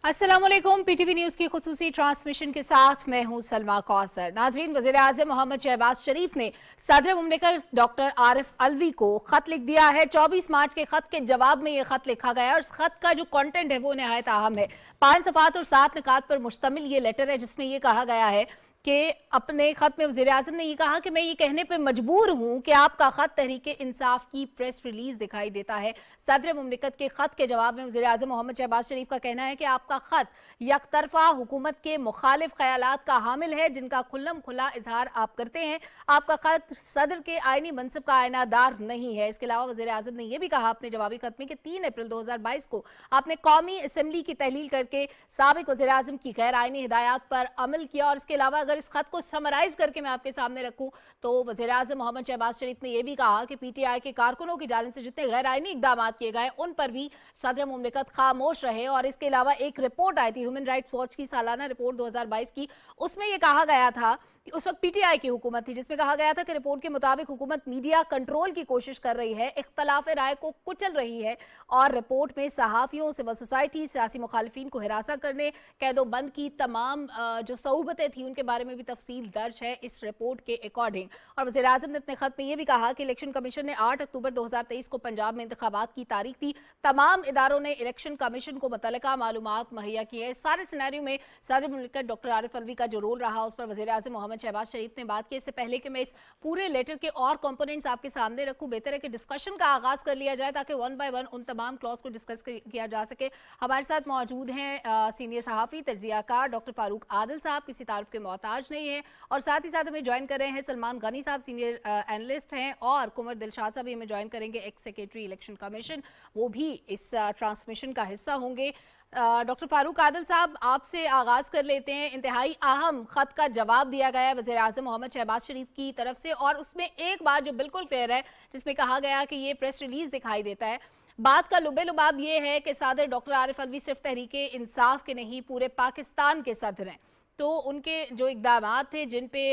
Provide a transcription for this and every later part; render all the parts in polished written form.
अस्सलामुअलैकुम। PTV news की खुसूसी transmission के साथ मैं हूं सलमा कौसर। नाजरीन, वज़ीर-ए-आज़म मोहम्मद शहबाज शरीफ ने सदर मुमलिकत डॉक्टर आरिफ अलवी को खत लिख दिया है। 24 मार्च के खत के जवाब में यह खत लिखा गया है और इस खत का जो कंटेंट है वो नहायत अहम है। 5 सफ़ात और 7 निकात पर मुश्तमिल ये लेटर है, जिसमें ये कहा गया है कि अपने खत में वज़ीर-ए-आज़म ने ये कहा कि मैं ये कहने पे मजबूर हूं कि आपका खत तहरीक इंसाफ की प्रेस रिलीज दिखाई देता है। सदर मुमलिकत के खत के जवाब में वज़ीर-ए-आज़म मोहम्मद शहबाज शरीफ का कहना है कि आपका खत यकतरफा हुकूमत के मुखालिफ ख्यालात का हामिल है, जिनका खुल्लम खुला इजहार आप करते हैं। आपका खत सदर के आईनी मनसब का आयनादार नहीं है। इसके अलावा वज़ीर-ए-आज़म ने यह भी कहा अपने जवाबी खत में कि 3 अप्रैल 2022 को आपने कौमी असम्बली की तहलील करके साबिक वज़ीर-ए-आज़म की गैर आईनी हिदायत पर अमल किया। और इसके अलावा अगर इस खत को समराइज करके मैं आपके सामने रखूं तो वज़ीर-ए-आज़म मोहम्मद शहबाज शरीफ ने यह भी कहा कि पीटीआई के कारकुनों की जानिब से जितने गैर आईनी इकदाम किए गए उन पर भी सदर मुमलिकत खामोश रहे। और इसके अलावा एक रिपोर्ट आई थी ह्यूमन राइट्स वॉच की सालाना रिपोर्ट 2022 की, उसमें यह कहा गया था कि उस वक्त पीटीआई की हुकूमत थी, जिसमें कहा गया था कि रिपोर्ट के मुताबिक हुकूमत मीडिया कंट्रोल की कोशिश कर रही है, इख्तलाफ राय को कुचल रही है और रिपोर्ट में सहाफ़ियों, सिविल सोसाइटी, सियासी मुखालिफिन को हिरासत करने, कैदोबंद की तमाम जो सहूबतें थी उनके बारे में भी तफसील दर्ज है इस रिपोर्ट के अकॉर्डिंग। और वज़ीर-ए-आज़म ने अपने खत में यह भी कहा कि इलेक्शन कमीशन ने 8 अक्टूबर 2023 को पंजाब में इंतखाबात की तारीख दी। तमाम इदारों ने इलेक्शन कमीशन को मुतल्लिका मालूमात मुहैया की है। सारे सिनेरियो में सदर मुमलिकत डॉक्टर आरिफ अलवी का जो रोल रहा उस पर वज़ीर-ए-आज़म मोहम्मद शहबाज शरीफ ने बात की। इससे पहले कि मैं इस पूरे लेटर के और कंपोनेंट्स आपके सामने रखूं, बेहतर है कि डिस्कशन का आगाज कर लिया जाए ताकि वन बाय वन उन तमाम क्लॉज को डिस्कस किया जा सके। हमारे साथ मौजूद हैं सीनियर सहाफ़ी तज्ज़ियाकार डॉक्टर फारूक आदिल साहब, किसी तारुफ के मोहताज नहीं है, और साथ ही साथ हमें ज्वाइन कर रहे हैं सलमान गनी साहब, सीनियर एनालिस्ट हैं, और कुंवर दिलशाद साहब भी हमें ज्वाइन करेंगे, एक्स सेक्रेटरी इलेक्शन कमीशन, वो भी इस ट्रांसमिशन का हिस्सा होंगे। डॉक्टर फारूक आदिल साहब, आपसे आगाज कर लेते हैं। इंतहाई अहम खत का जवाब दिया गया है वज़ीर-ए-आज़म मोहम्मद शहबाज शरीफ की तरफ से, और उसमें एक बात जो बिल्कुल क्लियर है, जिसमें कहा गया कि ये प्रेस रिलीज दिखाई देता है। बात का लुबे लुबाब ये है कि सदर डॉक्टर आरिफ अलवी सिर्फ तहरीके इंसाफ के नहीं, पूरे पाकिस्तान के सदर हैं, तो उनके जो इकदाम थे जिन पे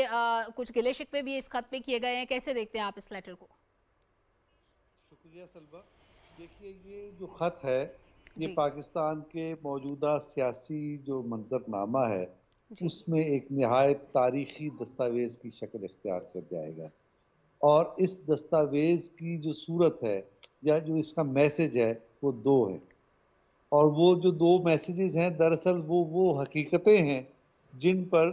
कुछ गिले शिकवे भी इस खत पे किए गए हैं, कैसे देखते हैं आप इस लेटर को? शुक्रिया सलमा। देखिए, ये जो खत है ये पाकिस्तान के मौजूदा सियासी जो मंजरनामा है उसमें एक निहायत तारीखी दस्तावेज़ की शक्ल इख्तियार कर जाएगा। और इस दस्तावेज़ की जो सूरत है या जो इसका मैसेज है वो 2 है, और वो जो 2 मैसेजेस हैं दरअसल वो हकीकतें हैं जिन पर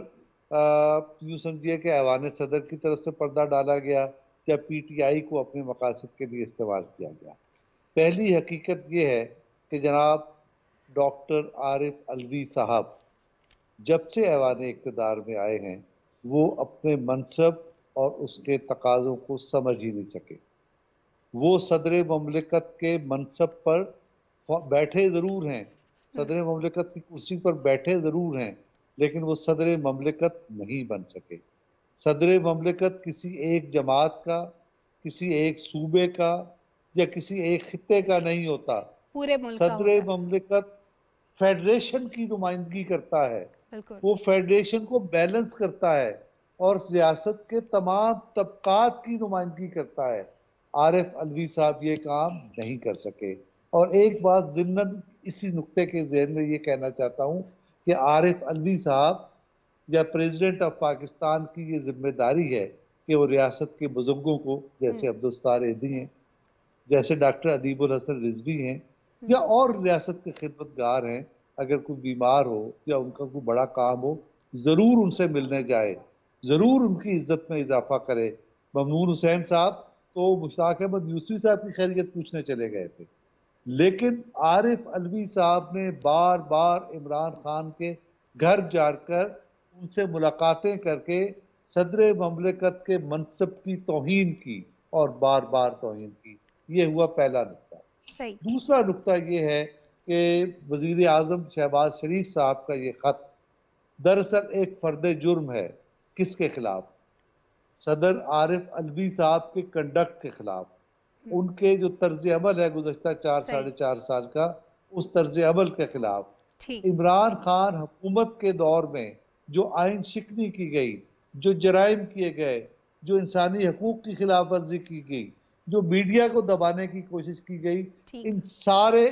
यूँ समझिए कि ऐवान सदर की तरफ से पर्दा डाला गया या पीटीआई को अपने मकासद के लिए इस्तेमाल किया गया। पहली हकीकत ये है कि जनाब डॉक्टर आरिफ अलवी साहब जब से ऐवान इक़्तिदार में आए हैं वो अपने मनसब और उसके तकाज़ों को समझ ही नहीं सके। वो सदर मुमलिकत के मनसब पर बैठे ज़रूर हैं, सदर मुमलिकत की कुर्सी पर बैठे ज़रूर हैं, लेकिन वो सदर मुमलिकत नहीं बन सके। सदर मुमलिकत किसी एक जमात का, किसी एक सूबे का या किसी एक खित्ते का नहीं होता, पूरे मुल्क का होता सदर मुमलिकत फेडरेशन की नुमाइंदगी करता है, वो फेडरेशन को बैलेंस करता है और रियासत के तमाम तबकात की नुमाइंदगी करता है। आरिफ अलवी साहब ये काम नहीं कर सके। और एक बात ज़िम्नन इसी नुक्ते के ज़हन में ये कहना चाहता हूँ कि आरिफ अलवी साहब या प्रेसिडेंट ऑफ पाकिस्तान की ये जिम्मेदारी है कि वो रियासत के बुजुर्गों को, जैसे अब्दुल एदी हैं, जैसे डॉक्टर अदीबुल हसन रिजवी हैं, या और रियासत के खिदमतगार हैं, अगर कोई बीमार हो या उनका कोई बड़ा काम हो ज़रूर उनसे मिलने जाए, ज़रूर उनकी इज्जत में इजाफा करे। ममनून हुसैन साहब तो मुश्ताक अहमद यूसुफी साहब की खैरियत पूछने चले गए थे, लेकिन आरिफ अलवी साहब ने बार बार इमरान खान के घर जाकर उनसे मुलाकातें करके सदर मुमलिकत के मनसब की तौहीन की और बार बार तौहीन की। ये हुआ पहला नुक्ता। दूसरा नुक्ता ये है कि वज़ीर आज़म शहबाज शरीफ साहब का ये खत दरअसल एक फर्द जुर्म है। किसके खिलाफ? सदर आरिफ अलवी साहब के कंडक्ट के खिलाफ, उनके जो तर्ज अमल है गुज़श्ता 4-4.5 साल का, उस तर्ज अमल के खिलाफ। इमरान खान हुकूमत के दौर में जो आइन शिकनी की गई, जो जराइम किए गए, जो इंसानी हकूक की खिलाफ वर्जी की गई, जो मीडिया को दबाने की कोशिश की गई, इन सारे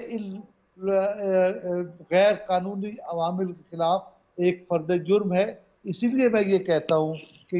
गैर कानूनी अवामिल के खिलाफ एक फर्द जुर्म है। इसीलिए मैं ये कहता हूँ कि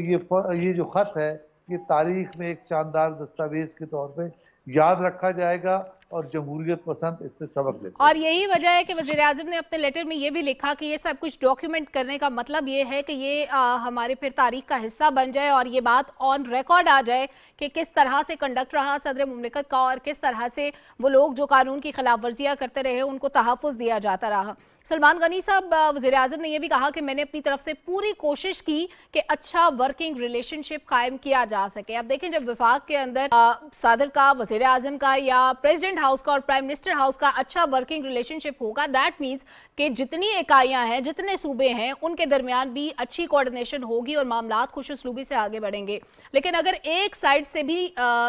ये जो खत है ये तारीख में एक शानदार दस्तावेज के तौर पे याद रखा जाएगा और जमहूरियत पसंद इससे सबक लेते। और यही वजह है कि वज़ीर-ए-आज़म ने अपने लेटर में ये भी लिखा कि ये सब कुछ डॉक्यूमेंट करने का मतलब ये है कि ये हमारे फिर तारीख का हिस्सा बन जाए और ये बात ऑन रिकॉर्ड आ जाए कि किस तरह से कंडक्ट रहा सदर मुमलिकत का और किस तरह से वो लोग जो कानून की खिलाफ वर्जियाँ करते रहे उनको तहफ़्फ़ुज़ दिया जाता रहा। सलमान गनी साहब, वज़ीर-ए-आज़म ने यह भी कहा कि मैंने अपनी तरफ से पूरी कोशिश की कि अच्छा वर्किंग रिलेशनशिप कायम किया जा सके। अब देखें, जब वफाक के अंदर सदर का, वज़ीर-ए-आज़म का या प्रेसिडेंट हाउस का और प्राइम मिनिस्टर हाउस का अच्छा वर्किंग रिलेशनशिप होगा, दैट मीन्स कि जितनी इकाइयां हैं, जितने सूबे हैं, उनके दरमियान भी अच्छी कोऑर्डिनेशन होगी और मामलात खुश उसलूबी से आगे बढ़ेंगे। लेकिन अगर एक साइड से भी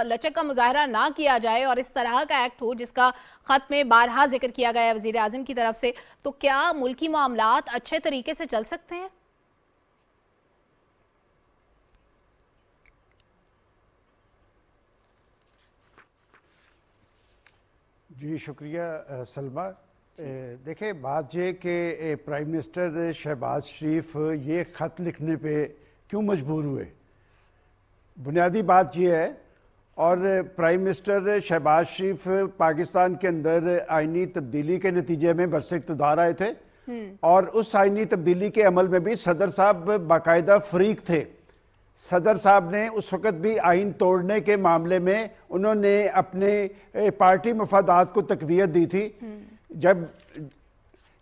लचक का मुजाहरा ना किया जाए और इस तरह का एक्ट हो जिसका खत में बारहा जिक्र किया गया है वज़ीर-ए-आज़म की तरफ से, तो क्या मुल्की मामलात अच्छे तरीके से चल सकते हैं? जी शुक्रिया सलमा। देखें, बात ये कि प्राइम मिनिस्टर शहबाज शरीफ ये ख़त लिखने पे क्यों मजबूर हुए, बुनियादी बात ये है। और प्राइम मिनिस्टर शहबाज शरीफ पाकिस्तान के अंदर आइनी तब्दीली के नतीजे में बरसे इक़्तिदार आए थे और उस आइनी तब्दीली के अमल में भी सदर साहब बाकायदा फरीक थे। सदर साहब ने उस वक़्त भी आइन तोड़ने के मामले में उन्होंने अपने पार्टी मफादात को तक़वियत दी थी। जब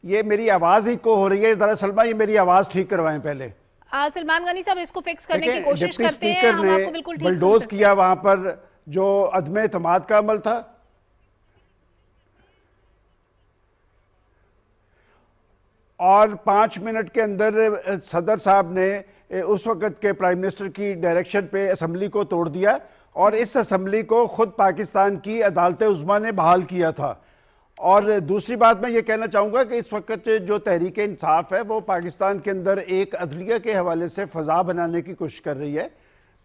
ये मेरी आवाज़ ही को हो रही है, ज़रा सलमा ये मेरी आवाज़ ठीक करवाएं पहले। सलमान गनी साहब इसको फिक्स करने की कोशिश करते हैं, हम आपको बिल्कुल ठीक बलडोज किया वहां पर जो अदम एतमाद का अमल था। और 5 मिनट के अंदर सदर साहब ने उस वक़्त के प्राइम मिनिस्टर की डायरेक्शन पे असम्बली को तोड़ दिया और इस असम्बली को खुद पाकिस्तान की अदालत उज़्मा ने बहाल किया था। और दूसरी बात मैं ये कहना चाहूँगा कि इस वक्त जो तहरीक इंसाफ है वो पाकिस्तान के अंदर एक अदलिया के हवाले से फ़ज़ा बनाने की कोशिश कर रही है।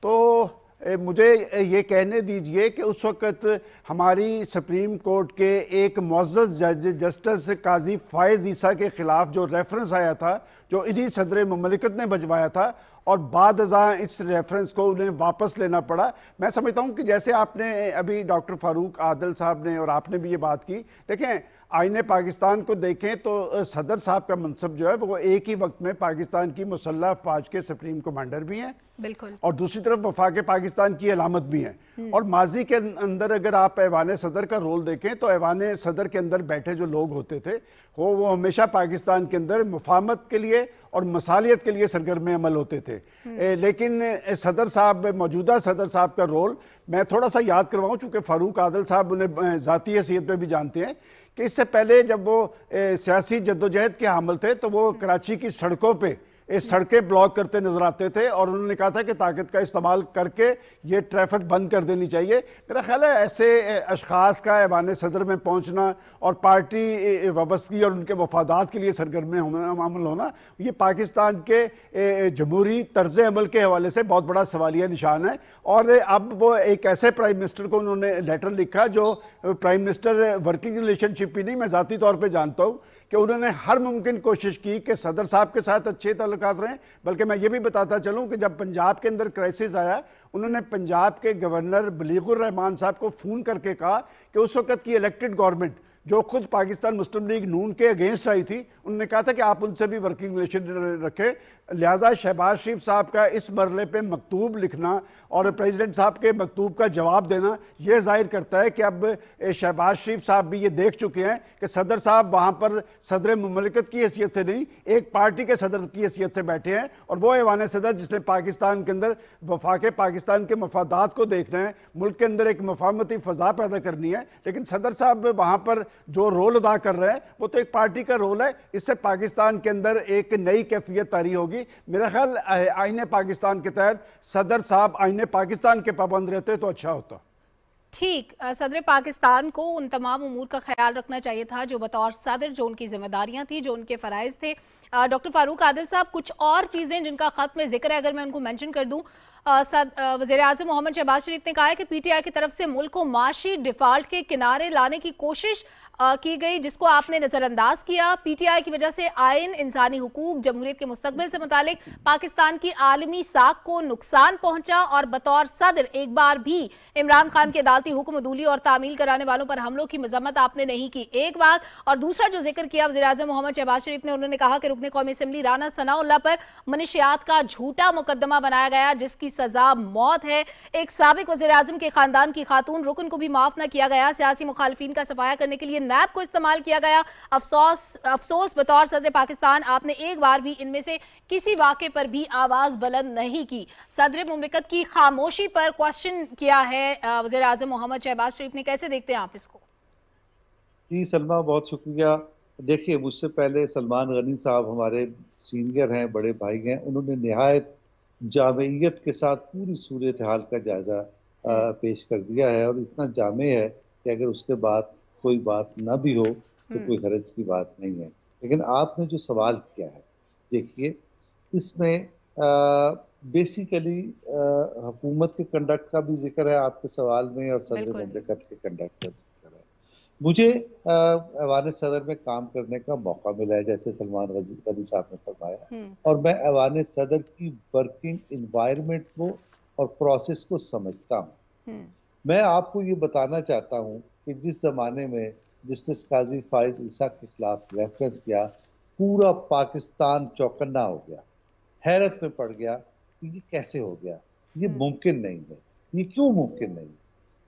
तो मुझे ये कहने दीजिए कि उस वक्त हमारी सुप्रीम कोर्ट के एक मुअज़्ज़ज़ जज जस्टिस काजी फ़ायज़ ईसा के ख़िलाफ़ जो रेफरेंस आया था, जो इन्हीं सदर मुमलिकत ने भिजवाया था और बाद अज़ां इस रेफरेंस को उन्हें वापस लेना पड़ा। मैं समझता हूँ कि जैसे आपने अभी डॉक्टर फ़ारूक आदिल साहब ने और आपने भी ये बात की, देखें आईने पाकिस्तान को देखें तो सदर साहब का मनसब जो है वो एक ही वक्त में पाकिस्तान की मुसल्लह अफ़वाज के सुप्रीम कमांडर भी हैं बिल्कुल, और दूसरी तरफ वफाक पाकिस्तान की अलामत भी है। और माजी के अंदर अगर आप ऐवान सदर का रोल देखें तो ऐवान सदर के अंदर बैठे जो लोग होते थे वो हमेशा पाकिस्तान के अंदर मुफाहमत के लिए और मसालियत के लिए सरगर्म अमल होते थे। लेकिन सदर साहब, मौजूदा सदर साहब का रोल मैं थोड़ा सा याद करवाऊँ, चूँकि फ़ारूक आदिल साहब उन्हें ज़ाती हैसियत पे भी जानते हैं कि इससे पहले जब वो सियासी जद्दोजहद के हामिल थे तो वो कराची की सड़कों पे सड़कें ब्लॉक करते नजर आते थे और उन्होंने कहा था कि ताकत का इस्तेमाल करके ये ट्रैफिक बंद कर देनी चाहिए। मेरा ख्याल है ऐसे अशखास का ऐवान सदर में पहुंचना और पार्टी वाबस्तगी और उनके वफादात के लिए सरगर्म मामूल होना, ये पाकिस्तान के जमहूरी तर्ज अमल के हवाले से बहुत बड़ा सवालिया निशान है। और अब वो एक ऐसे प्राइम मिनिस्टर को उन्होंने लेटर लिखा जो प्राइम मिनिस्टर वर्किंग रिलेशनशिप ही नहीं, मैं ज़ाती तौर पर जानता हूँ कि उन्होंने हर मुमकिन कोशिश की कि सदर साहब के साथ अच्छे ताल्लुकात रहें। बल्कि मैं ये भी बताता चलूं कि जब पंजाब के अंदर क्राइसिस आया, उन्होंने पंजाब के गवर्नर बलीगुर रहमान साहब को फ़ोन करके कहा कि उस वक़्त की इलेक्टेड गवर्नमेंट जो खुद पाकिस्तान मुस्लिम लीग नून के अगेंस्ट आई थी, उन्होंने कहा था कि आप उनसे भी वर्किंग रिलेशन रखें। लिहाजा शहबाज शरीफ साहब का इस मरले पे मकतूब लिखना और प्रेसिडेंट साहब के मकतूब का जवाब देना ये जाहिर करता है कि अब शहबाज शरीफ साहब भी ये देख चुके हैं कि सदर साहब वहाँ पर सदर मुमलिकत की हैसियत से नहीं, एक पार्टी के सदर की हैसियत से बैठे हैं और वो ऐवान सदर जिसने पाकिस्तान के अंदर वफाक पाकिस्तान के मफादात को देखना है, मुल्क के अंदर एक मुफाहमती फ़ज़ा पैदा करनी है। लेकिन सदर साहब वहाँ पर जो रोल अदा कर रहे हैं वो तो एक पार्टी का रोल है। इससे पाकिस्तान के अंदर एक नई कैफियत तारी होगी। मेरा ख्याल आईने पाकिस्तान के तहत सदर साहब आईने पाकिस्तान के पाबंद रहते तो अच्छा होता। ठीक, सदर पाकिस्तान को उन तमाम उमूर का ख्याल रखना चाहिए था जो बतौर सदर जो उनकी जिम्मेदारियां थी, जो उनके फ़राइज़ थे। डॉक्टर फ़ारूक आदिल साहब, कुछ और चीज़ें जिनका ख़त में जिक्र है अगर मैं उनको मेंशन कर दूं। वज़ीर-ए-आज़म मोहम्मद शहबाज शरीफ ने कहा है कि पीटीआई की तरफ से मुल्क को माशी डिफ़ाल्ट के किनारे लाने की कोशिश की गई जिसको आपने नजरअंदाज किया। पीटीआई की वजह से आइन, इंसानी हुकूक, जमहूरियत के मुस्तकबिल से मुतालिक पाकिस्तान की आलमी साख को नुकसान पहुंचा और बतौर सदर एक बार भी इमरान खान के अदालती हुक्म अदूली और तामील कराने वालों पर हमलों की मजम्मत आपने नहीं की, एक बात। और दूसरा जो जिक्र किया वज़ीर-ए-आज़म मोहम्मद शहबाज शरीफ ने, उन्होंने कहा कि रुकने कौमी असम्बली राना सनाउल्लाह पर मनशियात का झूठा मुकदमा बनाया गया जिसकी सजा मौत है। एक साबिक वज़ीर-ए-आज़म के खानदान की खातून रुकन को भी माफ न किया गया। सियासी मुखालिफिन का सफाया करने के लिए नैब को इस्तेमाल किया गया। अफसोस बतौर सदर पाकिस्तान आपने एक बार भी इनमें से किसी वाक़े पर भी आवाज बुलंद नहीं की। सदर मुमलिकत की खामोशी पर क्वेश्चन किया है वज़ीर-ए-आज़म मोहम्मद शहबाज शरीफ ने, कैसे देखते हैं आप इसको? जी सलमा, बहुत शुक्रिया। देखिए, मुझसे पहले सलमान गनी साहब हमारे सीनियर हैं, बड़े भाई हैं, उन्होंने निहायत जामियत के साथ पूरी सूरत हाल का जायजा पेश कर दिया है और इतना जामे है कि अगर उसके बाद कोई बात ना भी हो तो कोई हरज की बात नहीं है। लेकिन आपने जो सवाल किया है, देखिए इसमें बेसिकली हुकूमत के कंडक्ट का भी जिक्र है आपके सवाल में और सदर मुमलिकत के कंडक्ट का जिक्र है। मुझे ऐवान सदर में काम करने का मौका मिला है, जैसे सलमान गनी साहब ने फरमाया, और मैं ऐवान सदर की वर्किंग इन्वायरमेंट को और प्रोसेस को समझता हूँ। मैं आपको ये बताना चाहता हूँ कि जिस जमाने में जस्टिस काजी फाइज ईसा के खिलाफ रेफरेंस किया, पूरा पाकिस्तान चौकन्ना हो गया, हैरत में पड़ गया कि ये कैसे हो गया, ये मुमकिन नहीं है। ये क्यों मुमकिन नहीं?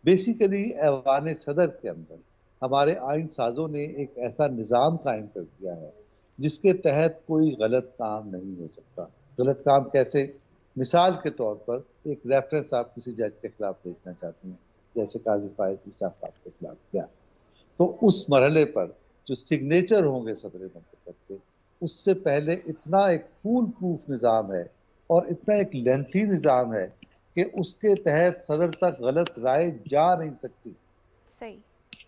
बेसिकली ऐवान सदर के अंदर हमारे आइन साजों ने एक ऐसा निज़ाम कायम कर दिया है जिसके तहत कोई गलत काम नहीं हो सकता। गलत काम कैसे? मिसाल के तौर पर एक रेफरेंस आप किसी जज के खिलाफ भेजना चाहते हैं, जैसे काजी फाइज ईसा के खिलाफ किया, तो उस मरहले पर जो सिग्नेचर होंगे सदर मुमलिकत के, उससे पहले इतना एक फूल प्रूफ निज़ाम है और इतना एक लेंथी निज़ाम है कि उसके तहत सदर तक गलत राय जा नहीं सकती। सही।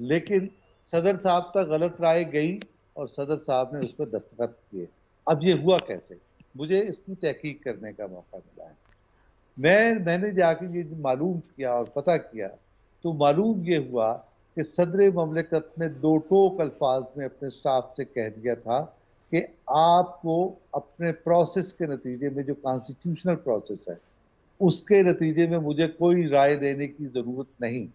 लेकिन सदर साहब तक गलत राय गई और सदर साहब ने उस पर दस्तखत किए। अब ये हुआ कैसे? मुझे इसकी तहकीक करने का मौका मिला है। मैंने जाके ये मालूम किया और पता किया तो मालूम ये हुआ कि सदर मुमलिकत ने दो टोक अल्फाज में अपने स्टाफ से कह दिया था कि आपको अपने प्रोसेस के नतीजे में, जो कॉन्स्टिट्यूशनल प्रोसेस है, उसके नतीजे में मुझे कोई राय देने की जरूरत नहीं।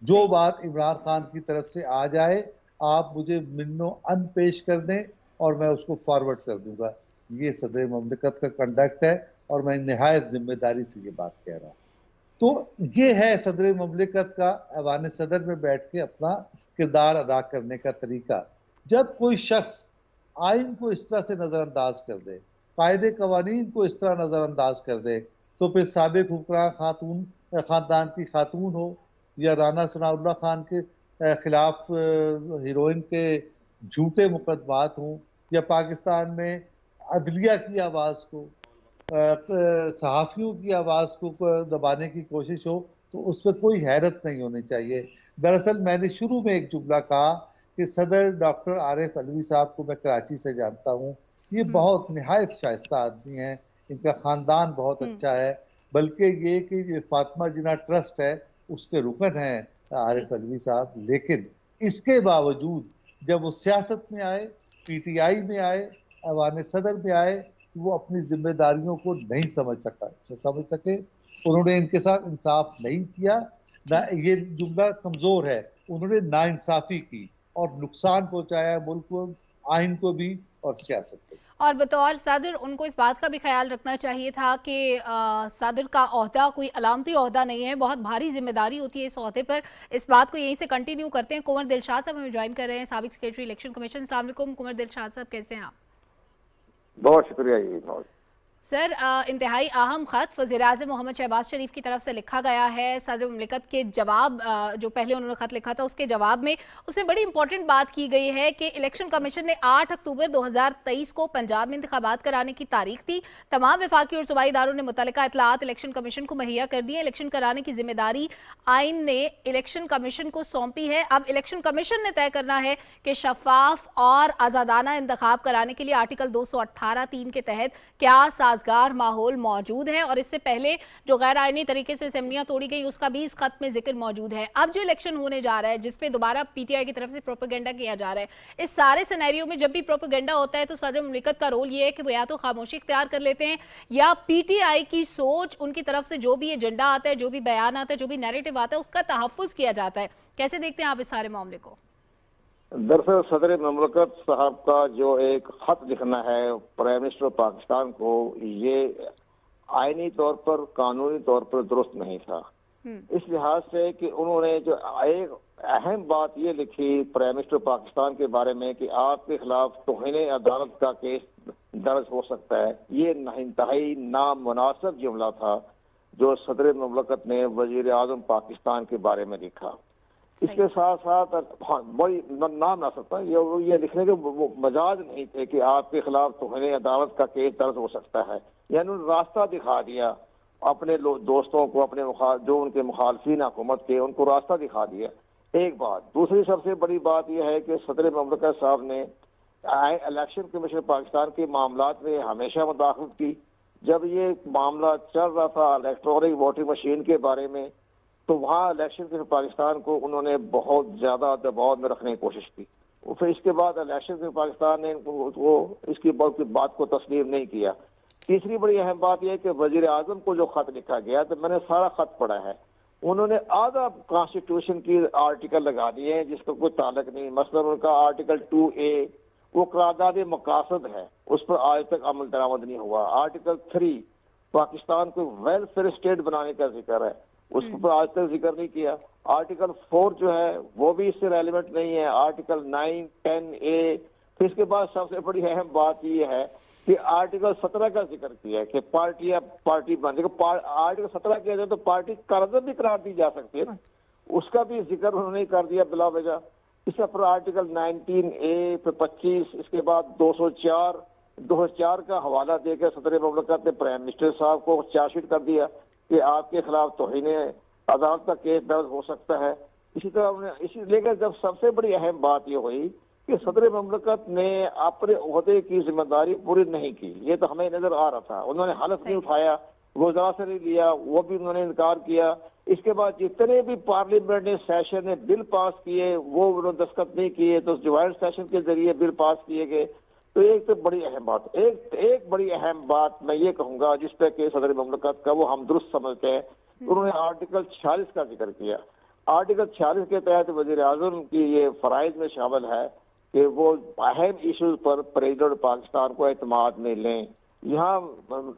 जो बात इमरान खान की तरफ से आ जाए आप मुझे मिन्नो अन पेश कर दें और मैं उसको फॉरवर्ड कर दूंगा। ये सदर मुमलिकत का कंडक्ट है और मैं निहायत जिम्मेदारी से ये बात कह रहा हूँ। तो ये है सदर मुमलिकत का ऐवान सदर में बैठ के अपना किरदार अदा करने का तरीका। जब कोई शख्स आइन को इस तरह से नज़रअंदाज कर दे, कायदे कवानीन को इस तरह नज़रअंदाज कर दे, तो फिर साबिक हुक्मरान खानदान की खातून हो या राना सनाउल्लाह खान के खिलाफ हीरोइन के झूठे मुकदमात हों या पाकिस्तान में अदलिया की आवाज़ को, सहाफ़ियों की आवाज़ को दबाने की कोशिश हो, तो उस पर कोई हैरत नहीं होनी चाहिए। दरअसल मैंने शुरू में एक जुमला कहा कि सदर डॉक्टर आरिफ अलवी साहब को मैं कराची से जानता हूँ। ये बहुत निहायत शाइस्ता आदमी हैं, इनका ख़ानदान बहुत अच्छा है, बल्कि ये कि ये फातिमा जिन्ना ट्रस्ट है उसके रुकन हैं आरिफ अलवी साहब। लेकिन इसके बावजूद जब वो सियासत में आए, पीटीआई में आए, ऐवान सदर में आए, तो वो अपनी जिम्मेदारियों को नहीं समझ सके। उन्होंने इनके साथ इंसाफ नहीं किया। ना, ये जुमला कमजोर है, उन्होंने नाइंसाफी की और नुकसान पहुंचाया मुल्क को, आइन को भी और सियासत को। और बतौर सदर उनको इस बात का भी ख्याल रखना चाहिए था कि सदर का ओहदा कोई अलामती ओहदा नहीं है, बहुत भारी जिम्मेदारी होती है इस ओहदे पर। इस बात को यहीं से कंटिन्यू करते हैं। कुंवर दिलशाद साहब हमें ज्वाइन कर रहे हैं, साबिक सेक्रेटरी इलेक्शन कमीशन। अस्सलाम वालेकुम कुंवर दिलशाद साहब, कैसे हैं आप? बहुत शुक्रिया जी। बहुत सर, इंतहाई अहम ख़त वज़ीर-ए-आज़म मोहम्मद शहबाज शरीफ की तरफ से लिखा गया है सदर मुमलिकत के जवाब, जो पहले उन्होंने ख़त लिखा था उसके जवाब में उसमें बड़ी इंपॉर्टेंट बात की गई है कि इलेक्शन कमीशन ने 8 अक्टूबर 2023 को पंजाब में इंतखाबात कराने की तारीख थी। तमाम वफाकी और सूबाई इदारों ने मुतल्लिका इत्तलात इलेक्शन कमीशन को मुहैया कर दी है। इलेक्शन कराने की जिम्मेदारी आइन ने इलेक्शन कमीशन को सौंपी है। अब इलेक्शन कमीशन ने तय करना है कि शफाफ और आज़ादाना इंतखाब कराने के लिए आर्टिकल 218(3) के तहत क्या साजगार माहौल मौजूद है और इससे पहले जो गैर आईनी तरीके से असेंबलियां तोड़ी गई उसका भी इस खत में जिक्र मौजूद है। अब जो इलेक्शन होने जा रहा है जिसपे दोबारा पीटीआई की तरफ से प्रोपेगेंडा किया जा रहा है, इस सारे सिनेरियो में जब भी प्रोपेगेंडा होता है तो सदर मुमलिकत का रोल ये है कि वो या तो खामोशी इख्तियार कर लेते हैं या पीटीआई की सोच, उनकी तरफ से जो भी एजेंडा आता है, जो भी बयान आता है, जो भी नैरेटिव आता है, उसका तहफ्फुज किया जाता है। कैसे देखते हैं आप इस सारे मामले को? दरअसल सदर मुमलिकत साहब का जो एक खत लिखना है प्राइम मिनिस्टर पाकिस्तान को, ये आईनी तौर पर, कानूनी तौर पर दुरुस्त नहीं था। इस लिहाज से कि उन्होंने जो एक अहम बात ये लिखी प्राइम मिनिस्टर पाकिस्तान के बारे में कि आपके खिलाफ तौहीन अदालत का केस दर्ज हो सकता है, ये इंतहाई नामुनासिब जुमला था जो सदर मुमलिकत ने वजीर आजम पाकिस्तान के बारे में लिखा। इसके साथ साथ बड़ी नाम आ सकता है, ये लिखने के मजाज नहीं थे कि आपके खिलाफ तौहीन अदालत का केस दर्ज हो सकता है। यानी उन्होंने रास्ता दिखा दिया अपने दोस्तों को, अपने जो उनके मुखालफिन हुकूमत के, उनको रास्ता दिखा दिया। एक बात। दूसरी सबसे बड़ी बात यह है कि सदर मुमलिकत साहब ने इलेक्शन कमीशन पाकिस्तान के मामलात में हमेशा मुदाखलत की। जब ये मामला चल रहा था इलेक्ट्रॉनिक वोटिंग मशीन के बारे में, तो वहाँ इलेक्शन कमीशन पाकिस्तान को उन्होंने बहुत ज्यादा दबाव में रखने की कोशिश की। फिर इसके बाद इलेक्शन कमीशन पाकिस्तान ने इसकी बात को तस्लीम नहीं किया। तीसरी बड़ी अहम बात यह कि वजीर आजम को जो खत लिखा गया, तो मैंने सारा खत पढ़ा है, उन्होंने आधा कॉन्स्टिट्यूशन की आर्टिकल लगा दिए हैं जिसका कोई ताल्लुक नहीं। मसलन उनका आर्टिकल 2A वो करारदाद मकासद है, उस पर आज तक अमल दरामद नहीं हुआ। आर्टिकल 3 पाकिस्तान को वेलफेयर स्टेट बनाने का जिक्र है, उस पर आज तक जिक्र नहीं किया। आर्टिकल 4 जो है वो भी इससे रेलिवेंट नहीं है। Article 9, 10A। फिर इसके बाद सबसे बड़ी अहम बात ये है कि आर्टिकल 17 का जिक्र किया है कि पार्टी बन, देखो आर्टिकल 17 किया जाए तो पार्टी कारगर भी करार दी जा सकती है ना, उसका भी जिक्र उन्होंने कर दिया बिला वजह। इसके पर आर्टिकल 19A, फिर 25, इसके बाद 204 का हवाला देकर सदर मुमलिकत ने प्राइम मिनिस्टर साहब को चार्जशीट कर दिया कि आपके खिलाफ तौहीन अदालत का केस दर्ज हो सकता है। इसी तरह इसी लेकर जब सबसे बड़ी अहम बात ये हुई कि सदर मुमलिकत ने अपने ओहदे की जिम्मेदारी पूरी नहीं की, ये तो हमें नजर आ रहा था। उन्होंने हलफ नहीं उठाया, वज़रा से नहीं लिया, वो भी उन्होंने इनकार किया। इसके बाद जितने भी पार्लियामेंट ने सेशन ने बिल पास किए वो उन्होंने दस्तखत नहीं किए, तो ज्वाइंट सेशन के जरिए बिल पास किए गए। तो एक तो बड़ी अहम बात, एक बड़ी अहम बात मैं ये कहूंगा जिस पे कि सदर मुमलिकत का वो हम दुरुस्त समझते हैं, उन्होंने आर्टिकल 46 का जिक्र किया। आर्टिकल 46 के तहत वजीर आजम की ये फराइज में शामिल है कि वो अहम इशूज पर प्रेसिडेंट पाकिस्तान को एतमाद में लें। यहाँ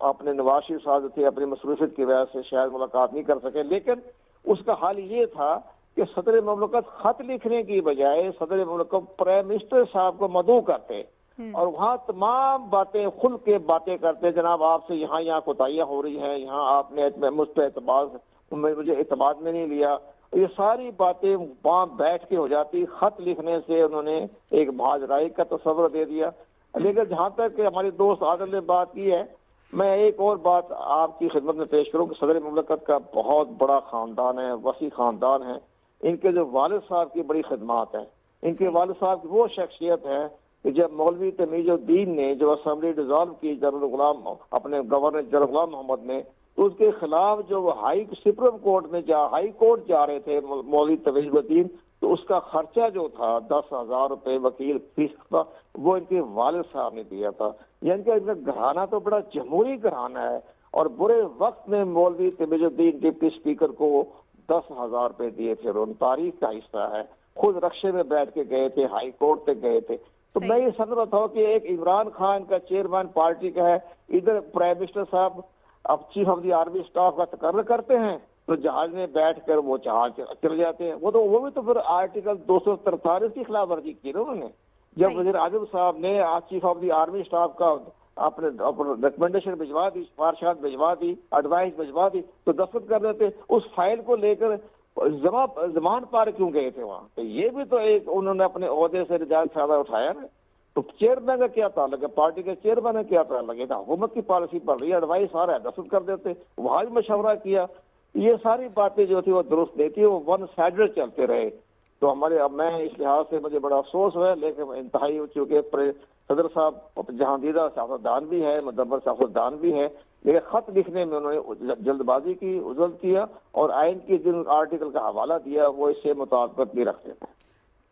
अपने नवाज शरीफ साहब थे, अपनी मसरूफियत की वजह से शायद मुलाकात नहीं कर सके, लेकिन उसका हाल ये था कि सदर मुमलिकत खत लिखने की बजाय सदर मुमलिकत प्राइम मिनिस्टर साहब को मदऊ करते और वहाँ तमाम बातें खुल के बातें करते, जनाब आपसे यहाँ कोताहियां हो रही हैं, यहाँ आपने मुझ पर मुझे एतमाद में नहीं लिया। ये सारी बातें वहाँ बैठ के हो जाती। खत लिखने से उन्होंने एक भाजराई का तस्वर दे दिया। लेकिन जहाँ तक हमारे दोस्त आदिल ने बात की है, मैं एक और बात आपकी खिदमत में पेश करूँ कि सदर मुमलिकत का बहुत बड़ा खानदान है, वसी खानदान है। इनके जो वालिद साहब की बड़ी खिदमत है, इनके वालिद साहब की वो शख्सियत है कि जब मौलवी तमीजुद्दीन ने जो असेंबली डिसॉल्व की जनरल गुलाम अपने गवर्नर जनरल गुलाम मोहम्मद ने, तो उसके खिलाफ जो सुप्रीम कोर्ट में हाई कोर्ट जा रहे थे मौलवी तमीजुद्दीन, तो उसका खर्चा जो था 10,000 रुपए वकील फीस का, वो इनके वालिद साहब ने दिया था। यानी कि इनका घराना तो बड़ा जमहूरी घराना है और बुरे वक्त में मौलवी तमीजुद्दीन डिप्टी स्पीकर को 10,000 रुपए दिए थे। और तारीख का हिस्सा है, खुद रक्शे में बैठ के गए थे, हाई कोर्ट तक गए थे। तो मैं ये समझ रहा था कि एक इमरान खान का चेयरमैन पार्टी का है, इधर प्राइम मिनिस्टर साहब अब chief of the army staff का तकर्र करते हैं, तो जहाज में बैठकर वो जहाज चले जाते हैं। वो भी तो फिर आर्टिकल 243 की खिलाफ वर्जी की ना उन्होंने। जब वजीर आजम साहब ने आज chief of the army staff का अपने रिकमेंडेशन भिजवा दी, सिफारिशात भिजवा दी, एडवाइस भिजवा दी, तो दस्तखत कर देते। उस फाइल को लेकर जमान पार क्यों गए थे वहाँ? तो ये भी तो एक उन्होंने अपने ओहदे से जायज फायदा उठाया ना। तो चेयरमैन का क्या ताल्लुक है, पार्टी के चेयरमैन का क्या ताल्लुक है? हुकूमत की पॉलिसी पड़ रही है, एडवाइस आ रहा है, दस्तखत कर देते। वहाँ भी मशवरा किया। ये सारी बातें जो थी वो दुरुस्त नहीं थी, वो वन साइडेड चलते रहे। تو ہمارے اب میں اس لحاظ سے مجھے بڑا افسوس ہوا، لیکن انتہائی چونکہ صدر صاحب جہاندیدہ سیاستدان بھی ہے، مدبر سیاستدان بھی ہے، لیکن خط لکھنے میں انہوں نے جلد بازی کی، عزل کیا، اور آئین کی جن آرٹیکل کا حوالہ دیا وہ اس سے مطابقت نہیں رکھتے تھے۔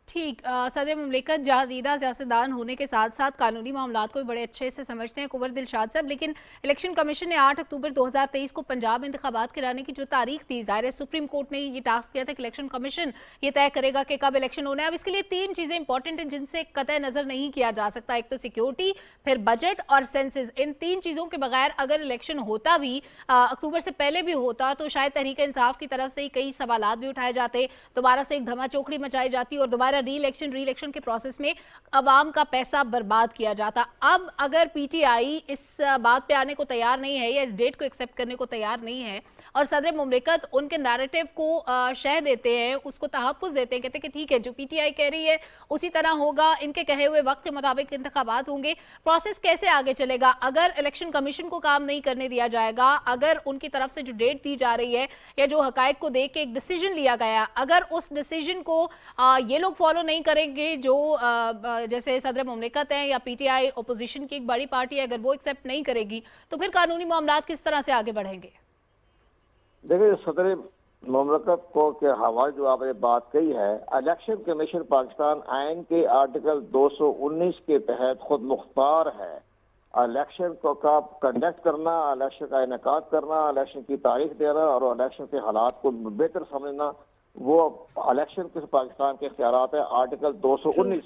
ٹھیک، صدر مملکت جہاندیدہ سیاستدان ہونے کے ساتھ ساتھ قانونی معاملات کو بھی بڑے اچھے سے سمجھتے ہیں کنور دلشاد صاحب، لیکن الیکشن کمیشن نے 8 اکتوبر 2023 کو پنجاب انتخابات کرانے کی جو تاریخ تھی، ظاہر ہے سپریم کورٹ نے یہ ٹاسک کیا تھا کہ الیکشن کمیشن یہ طے کرے گا کہ کب الیکشن ہونا ہے۔ اب اس کے لیے 3 چیزیں امپورٹنٹ ہیں جن سے قطع نظر نہیں کیا جا سکتا، ایک تو سیکیورٹی، پھر بجٹ اور سینسز۔ ان 3 چیزوں کے بغیر اگر الیکشن ہوتا بھی، اکتوبر سے پہلے بھی ہوتا، تو شاید تحریک انصاف کی طرف سے کئی سوالات بھی اٹھائے جاتے، دوبارہ سے ایک دھما چوکڑی مچائی جاتی اور دوبارہ ری الیکشن کے پروسیس میں عوام کا پیسہ برباد کیا جاتا۔ اب اگر پی ٹی آئی اس بات پہ آنے کو تیار نہیں ہے یا اس ڈیٹ کو ایکسیپٹ کرنے کو تیار نہیں ہے اور صدر مملکت ان کے نیریٹو کو شہ دیتے ہیں، اس کو تحفظ دیتے ہیں، کہتے ہیں کہ ٹھیک ہے جو پی ٹی آئی کہہ رہی ہے اسی طرح ہوگا، ان کے کہے ہوئے وقت کے مطابق انتخابات ہوں گے، پروسیس کیسے آگے چلے گا؟ اگر الیکشن کمیشن کو کام نہیں کرنے دیا جائے گا، اگر ان کی طرف سے جو ڈیٹ دی جا رہی ہے یا جو حقائق کو دیکھ کے ایک ڈیسیجن لیا گیا، اگر اس ڈیسیجن کو یہ لوگ فالو نہیں کریں گے جو جیسے صدر مملکت ہیں یا پی ٹی آئی اپوزیشن کی ایک بڑی پارٹی ہے، اگر وہ ایکسیپٹ نہیں کرے گی تو پھر قانونی معاملات کس طرح سے آگے بڑھیں گے؟ دیکھیں، صدر مملکت کو کے حوالے جو آپ نے بات کہی ہے، الیکشن کمیشن پاکستان آئین کے آرٹیکل 219 کے تحت خود مختار ہے الیکشن کو کنڈکٹ کرنا، الیکشن کا انعقاد کرنا، الیکشن کی تاریخ دینا اور الیکشن کے حالات کو بہتر سمجھنا، وہ الیکشن کے پاکستان کے اختیارات ہے آرٹیکل 219،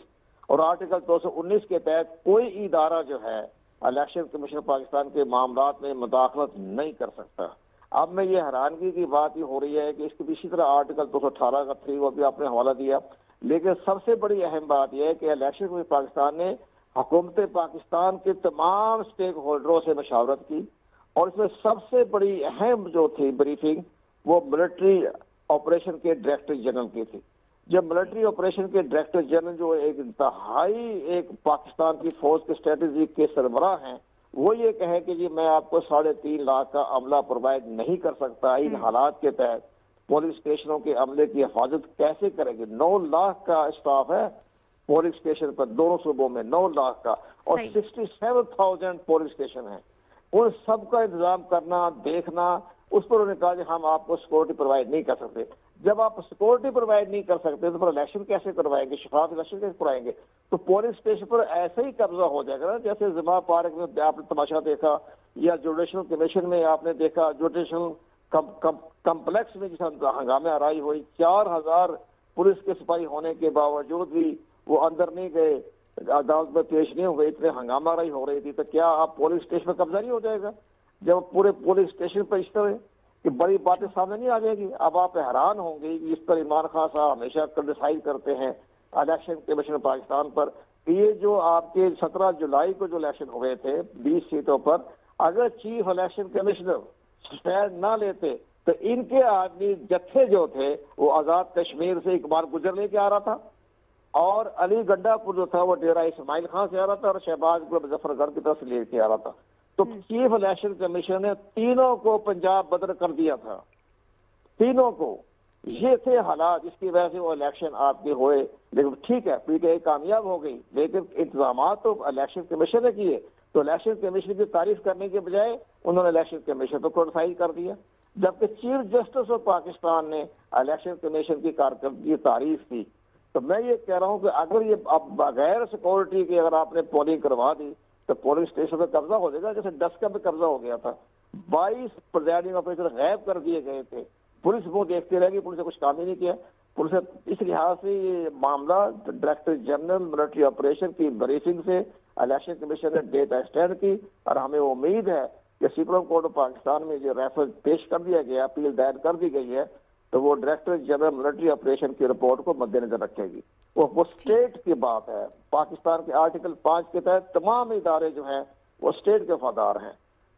اور آرٹیکل 219 کے تحت کوئی ادارہ جو ہے الیکشن کمیشن پاکستان کے معاملات میں مداخلت نہیں کر سکتا۔ اب میں یہ حیرانگی کی بات یہ ہو رہی ہے کہ اس کی اسی طرح آرٹیکل 218 کا 3 وہ بھی آپ نے حوالہ دیا، لیکن سب سے بڑی اہم بات یہ ہے کہ الیکشن کمیشن پاکستان نے حکومت پاکستان کے تمام سٹیک ہولڈروں سے مشاورت کی، اور اس میں سب سے بڑی اہم جو تھی بریفنگ وہ ملٹری آپریشن کے ڈائریکٹر جنرل کی تھی۔ جب ملٹری آپریشن کے ڈائریکٹر جنرل جو ایک انتہائی ایک پاکستان کی فوج کے اسٹریٹجی کے سربراہ ہیں، وہ یہ کہے کہ جی میں آپ کو 3.5 لاکھ کا عملہ پرووائڈ نہیں کر سکتا، ان حالات کے تحت پولیس اسٹیشنوں کے عملے کی حفاظت کیسے کرے گی؟ 9 لاکھ کا اسٹاف ہے پولیس اسٹیشن پر، دونوں صوبوں میں 9 لاکھ کا، اور 67,000 پولیس اسٹیشن ہیں، ان سب کا انتظام کرنا، دیکھنا، اس پر انہوں نے کہا کہ ہم آپ کو سیکورٹی پرووائڈ نہیں کر سکتے۔ جب آپ سیکورٹی پرووائڈ نہیں کر سکتے تو پھر الیکشن کیسے کروائیں گے؟ شفاف الیکشن کیسے کروائیں گے؟ تو پولیس اسٹیشن پر ایسے ہی قبضہ ہو جائے گا نا، جیسے زما پارک میں آپ نے تماشا دیکھا، یا جوڈیشل کمیشن میں آپ نے دیکھا، جوڈیشل کمپلیکس میں جس ہنگامے آرائی ہوئی، 4,000 پولیس کے سپاہی ہونے کے باوجود بھی وہ اندر نہیں گئے، عدالت میں پیش نہیں ہو گئے، اتنے ہنگامہ آرائی ہو رہی تھی، تو کیا آپ پولیس اسٹیشن پر قبضہ نہیں ہو جائے گا؟ جب پورے پولیس اسٹیشن پر اس طرح کہ بڑی باتیں سامنے نہیں آ جائے گی؟ اب آپ حیران ہوں گے کہ اس پر عمران خان صاحب ہمیشہ کرٹیسائز کرتے ہیں الیکشن کمیشن پاکستان پر کہ یہ جو آپ کے 17 جولائی کو جو الیکشن ہوئے تھے 20 سیٹوں پر، اگر چیف الیکشن کمشنر اسٹینڈ نہ لیتے تو ان کے آدمی جتھے جو تھے وہ آزاد کشمیر سے اقبال گجر لے کے آ رہا تھا، اور علی گڈھا پور جو تھا وہ ڈیرہ اسماعیل خان سے آ رہا تھا، اور شہباز گل مظفر گڑھ کی طرف سے لے کے آ رہا تھا۔ تو چیف الیکشن کمیشن نے تینوں کو پنجاب بدر کر دیا تھا، تینوں کو۔ یہ تھے حالات، اس کی وجہ سے وہ الیکشن آپ کے ہوئے، لیکن ٹھیک ہے پی ٹی آئی کامیاب ہو گئی، لیکن انتظامات تو الیکشن کمیشن نے کیے، تو الیکشن کمیشن کی تعریف کرنے کے بجائے انہوں نے الیکشن کمیشن کو کرٹیسائز کر دیا، جبکہ چیف جسٹس آف پاکستان نے الیکشن کمیشن کی کارکردگی کی تعریف کی۔ تو میں یہ کہہ رہا ہوں کہ اگر یہ اب بغیر سیکورٹی کے اگر آپ نے پولنگ کروا دی تو پولنگ اسٹیشن پہ قبضہ ہو جائے گا، جیسے ڈسکا پہ قبضہ ہو گیا تھا، 22 پریزائڈنگ آفیسر غائب کر دیے گئے تھے، پولیس وہ دیکھتے رہ گئی، پولیس نے کچھ کام ہی نہیں کیا۔ پولیس اس لحاظ سے یہ معاملہ ڈائریکٹر جنرل ملٹری آپریشن کی بریفنگ سے الیکشن کمیشن نے ڈیٹ ایکسٹینڈ کی، اور ہمیں امید ہے کہ سپریم کورٹ آف پاکستان میں جو ریفر پیش کر دیا گیا، اپیل دائر کر دی گئی ہے، تو وہ ڈائریکٹر جنرل ملٹری آپریشن کی رپورٹ کو مد نظر رکھے گی۔ وہ اسٹیٹ کی بات ہے، پاکستان کے آرٹیکل 5 کے تحت تمام ادارے جو ہیں وہ اسٹیٹ کے وفادار ہیں،